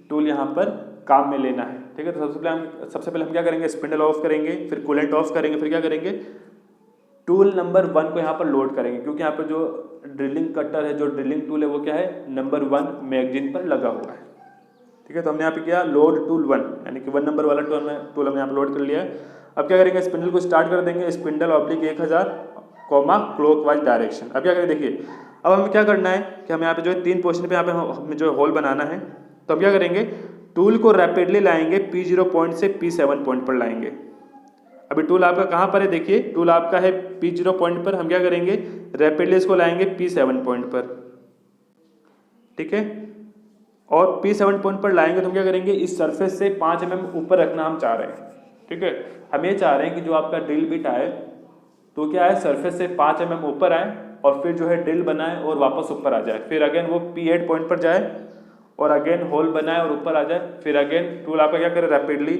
टूल यहाँ पर काम में लेना है, ठीक है। तो सबसे पहले हम क्या करेंगे, स्पिंडल ऑफ करेंगे, फिर कूलेंट ऑफ करेंगे, फिर क्या करेंगे, टूल नंबर 1 को यहाँ पर लोड करेंगे, क्योंकि यहाँ पर जो ड्रिलिंग कटर है, जो ड्रिलिंग टूल है, वो क्या है, नंबर 1 मैगजीन पर लगा हुआ है, ठीक है। तो हमने यहाँ पे किया लोड टूल 1, यानी कि 1 नंबर वाला टूल हमने यहाँ पर लोड कर लिया है। अब क्या करेंगे, स्पिंडल को स्टार्ट कर देंगे, स्पिंडल ऑब्लिक 1000 क्लॉकवाइज डायरेक्शन। अब क्या करें, देखिए अब हमें क्या करना है कि हमें यहाँ पे जो है 3 पोजीशन पे यहाँ पे हमें जो होल बनाना है। तो अब क्या करेंगे, टूल को रैपिडली लाएंगे P0 पॉइंट से P7 पॉइंट पर लाएंगे। अभी टूल आपका कहाँ पर है, देखिए टूल आपका है P0 पॉइंट पर, हम क्या करेंगे, रैपिडली इसको लाएंगे P7 पॉइंट पर, ठीक है। और P7 पॉइंट पर लाएंगे तो हम क्या करेंगे, इस सरफेस से 5 mm ऊपर रखना हम चाह रहे हैं, ठीक है। हम ये चाह रहे हैं कि जो आपका ड्रिल बिट आए तो क्या है, सरफेस से 5 mm ऊपर आए और फिर जो है ड्रिल बनाए और वापस ऊपर आ जाए, फिर अगेन वो P8 पॉइंट पर जाए और अगेन होल बनाए और ऊपर आ जाए, फिर अगेन टूल आपका क्या करे, रैपिडली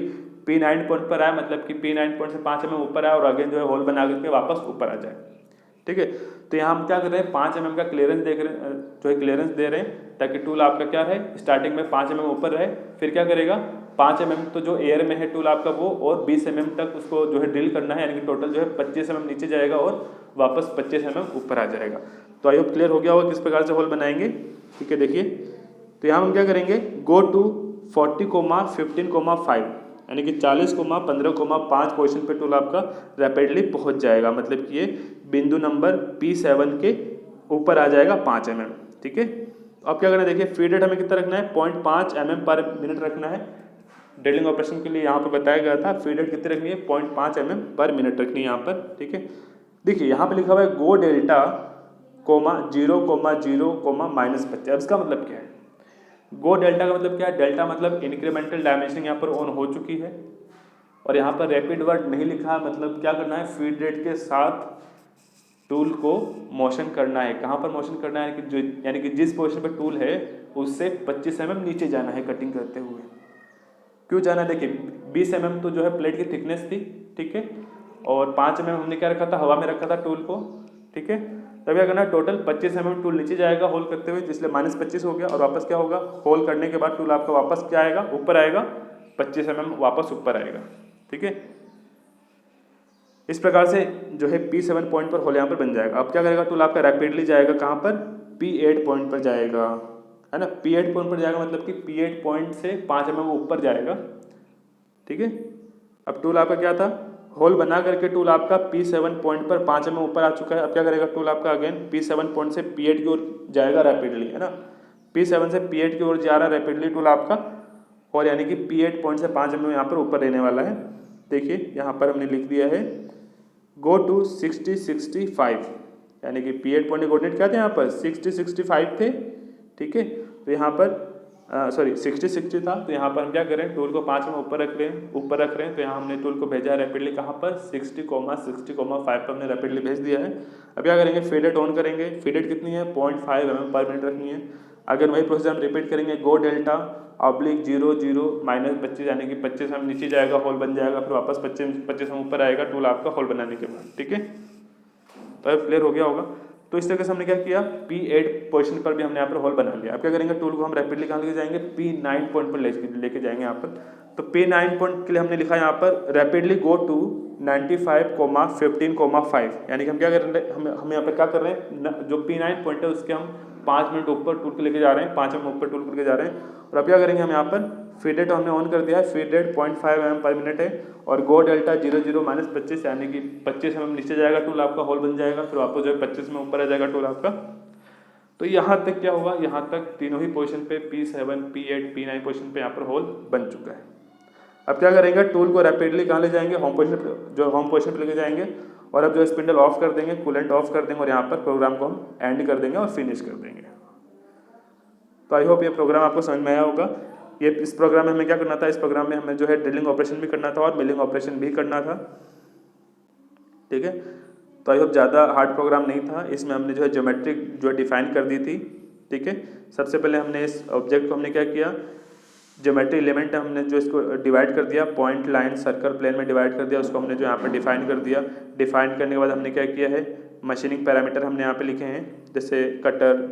P9 पॉइंट पर आए, मतलब कि P9 पॉइंट से 5 mm ऊपर आए और अगेन जो है होल बना करके वापस ऊपर आ जाए, ठीक है। तो यहाँ हम क्या कर रहे हैं, 5 mm का क्लियरेंस देख रहे हैं, जो है क्लियरेंस दे रहे हैं, ताकि टूल आपका क्या है, स्टार्टिंग में 5 mm ऊपर रहे, फिर क्या करेगा, 5 mm तो जो एयर में है टूल आपका वो, और 20 mm तक उसको जो है ड्रिल करना है, यानी कि टोटल जो है 25 mm नीचे जाएगा और वापस 25 mm ऊपर आ जाएगा। तो आई होप क्लियर हो गया होगा किस प्रकार से होल बनाएंगे, ठीक है। देखिए तो यहाँ हम क्या करेंगे, गो टू 40,15,5, यानी कि 40,15,5 पोजीशन पे टूल आपका रैपिडली पहुंच जाएगा, मतलब कि ये बिंदु नंबर P7 के ऊपर आ जाएगा 5 mm, ठीक है। अब क्या करना है, देखिए फीड रेट हमें कितना रखना है, 0.5 mm पर मिनट रखना है। ड्रिलिंग ऑपरेशन के लिए यहाँ पर बताया गया था फीड रेट कितनी रखनी है, 0.5 mm पर मिनट रखनी है यहाँ पर, ठीक है। देखिए यहाँ पे लिखा हुआ है गो डेल्टा 0,0, -25। अब इसका मतलब क्या है, गो डेल्टा का मतलब क्या है, डेल्टा मतलब इंक्रीमेंटल डायमेंशनिंग यहाँ पर ऑन हो चुकी है, और यहाँ पर रैपिड वर्ड नहीं लिखा है, मतलब क्या करना है, फीड रेट के साथ टूल को मोशन करना है। कहाँ पर मोशन करना है, कि यानी कि जिस पोजीशन पर टूल है उससे 25 mm नीचे जाना है कटिंग करते हुए। क्यों जाना है, देखिए 20 mm तो जो है प्लेट की थिकनेस थी, ठीक है, और 5 mm हमने क्या रखा था, हवा में रखा था टूल को, ठीक है। तब क्या करना है, टोटल 25 mm टूल नीचे जाएगा होल करते हुए, इसलिए -25 हो गया, और वापस क्या होगा, होल करने के बाद टूल आपका वापस क्या आएगा, ऊपर आएगा, 25 mm वापस ऊपर आएगा, ठीक है। इस प्रकार से जो है P7 पॉइंट पर होल यहाँ पर बन जाएगा। अब क्या करेगा, टूल आपका रैपिडली जाएगा कहाँ पर, P8 पॉइंट पर जाएगा, है ना। P8 पॉइंट पर जाएगा मतलब कि P8 पॉइंट से 5 mm ऊपर जाएगा, ठीक है। अब टूल आपका क्या था, होल बना करके टूल आपका P7 पॉइंट पर 5 mm ऊपर आ चुका है। अब क्या करेगा, टूल आपका अगेन P7 पॉइंट से P8 की ओर जाएगा रैपिडली, है ना। P7 से P8 की ओर जा रहा है रैपिडली टूल आपका, और यानी कि P8 पॉइंट से 5 mm यहाँ पर ऊपर रहने वाला है। देखिए यहाँ पर हमने लिख दिया है गो टू 60-65, यानी कि P8 पॉइंट कोऑर्डिनेट क्या थे यहाँ पर, 60-65 थे, ठीक है। तो यहाँ पर 60 था, तो यहाँ पर हम क्या करें, टूल को 5 mm ऊपर रख रहे हैं, तो यहाँ हमने टूल को भेजा है रैपिडली कहाँ पर, 60,5 पर हमने रैपिडली भेज दिया है। अब क्या करेंगे, फीड रेट ऑन करेंगे, फीड रेट कितनी है, 0.5 mm पर मिनट रखनी है। अगर वही प्रोसेस हम रिपीट करेंगे, गो डेल्टा ऑब्लिक 0,0 -25, यानी कि 25 mm नीचे जाएगा, होल बन जाएगा, फिर वापस 25 mm ऊपर आएगा टूल आपका होल बनाने के बाद, ठीक है। तो अब क्लियर हो गया होगा। तो इस तरह से हमने क्या किया, P8 पोजीशन पर भी हमने यहाँ पर होल बना लिया। अब क्या करेंगे, टूल को हम रैपिडली कहाँ लेके जाएंगे, P9 पॉइंट पर लेके जाएंगे यहाँ पर। तो P9 पॉइंट के लिए हमने लिखा यहाँ पर रैपिडली गो टू 95,15,5, यानी कि हम क्या कर रहे हैं, हम यहाँ पर क्या कर रहे हैं, जो P9 पॉइंट है उसके हम 5 मिनट ऊपर टूल को लेके जा रहे हैं, 5 mm ऊपर टूल को लेके जा रहे हैं। और अब क्या करेंगे, हम यहाँ पर फीड रेट हमने ऑन कर दिया है, फीड रेट 0.5 mm पर मिनट है, और गो डेल्टा 0,0 -25, यानी कि 25 mm नीचे जाएगा टूल आपका, होल बन जाएगा, फिर वापस जो है 25 में ऊपर आ जाएगा टूल आपका। तो यहाँ तक क्या होगा, यहाँ तक तीनों ही पोजीशन पे P7, P8, P9 पोजीशन पे यहाँ पर होल बन चुका है। अब क्या करेंगे, टूल को रैपिडली कहाँ ले जाएंगे, होम पोजीशन पे लेके जाएंगे, और अब जो स्पिंडल ऑफ कर देंगे, कूलेंट ऑफ कर देंगे, और यहाँ पर प्रोग्राम को हम एंड कर देंगे और फिनिश कर देंगे। तो आई होप ये प्रोग्राम आपको समझ में आया होगा। ये इस प्रोग्राम में हमें क्या करना था, इस प्रोग्राम में हमें जो है ड्रिलिंग ऑपरेशन भी करना था और मिलिंग ऑपरेशन भी करना था, ठीक है। तो आई होप ज़्यादा हार्ड प्रोग्राम नहीं था। इसमें हमने जो है ज्योमेट्रिक जो डिफाइन कर दी थी, ठीक है। सबसे पहले हमने इस ऑब्जेक्ट को हमने क्या किया, ज्योमेट्री एलिमेंट हमने जो इसको डिवाइड कर दिया, पॉइंट लाइन सर्कल प्लेन में डिवाइड कर दिया, उसको हमने जो यहाँ पर डिफाइन कर दिया। डिफाइन करने के बाद हमने क्या किया है, मशीनिंग पैरामीटर हमने यहाँ पे लिखे हैं, जैसे cutter,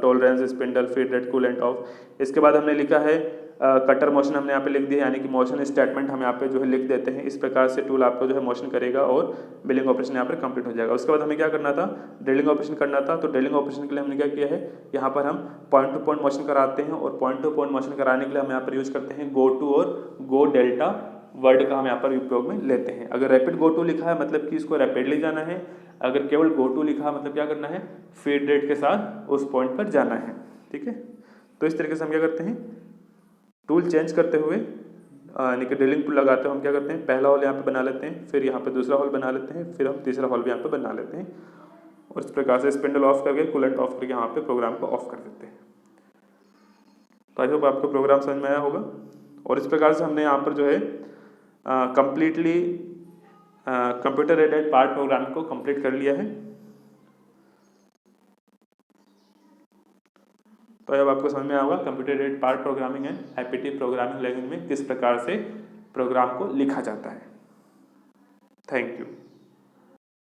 tolerance, spindle, feed rate, coolant of. इसके बाद हमने लिखा है कटर मोशन हमने यहाँ पे लिख दिया, यानी कि मोशन स्टेटमेंट हम यहाँ पे जो है लिख देते हैं। इस प्रकार से टूल आपको जो है मोशन करेगा और बिलिंग ऑपरेशन यहाँ पर कंप्लीट हो जाएगा। उसके बाद हमें क्या करना था, ड्रिलिंग ऑपरेशन करना था। तो ड्रिलिंग ऑपरेशन के लिए हमने क्या किया है, यहाँ पर हम पॉइंट टू पॉइंट मोशन कराते हैं, और पॉइंट टू पॉइंट मोशन कराने के लिए हम यहाँ पर यूज करते हैं गो टू और गो डेल्टा वर्ड का हम यहाँ पर उपयोग में लेते हैं। अगर रैपिड गो टू लिखा है मतलब कि इसको रैपिडली जाना है, अगर केवल गो टू लिखा मतलब क्या करना है, फीड रेट के साथ उस पॉइंट पर जाना है, ठीक है। तो इस तरीके से हम क्या करते हैं, टूल चेंज करते हुए यानी कि ड्रिलिंग टूल लगाते हुए हम क्या करते हैं, पहला हॉल यहाँ पे बना लेते हैं, फिर यहाँ पे दूसरा हॉल बना लेते हैं, फिर हम तीसरा हॉल भी यहाँ पे बना लेते हैं, और इस प्रकार से स्पिंडल ऑफ करके कूलेंट ऑफ करके यहाँ पे प्रोग्राम को ऑफ कर देते हैं। तो आई होप आपको प्रोग्राम समझ में आया होगा। और इस प्रकार से हमने यहाँ पर जो है completely computer aided part programme को कंप्लीट कर लिया है। तो अब आपको समझ में आएगा computer aided part programming and APT programming language में किस प्रकार से प्रोग्राम को लिखा जाता है। Thank you.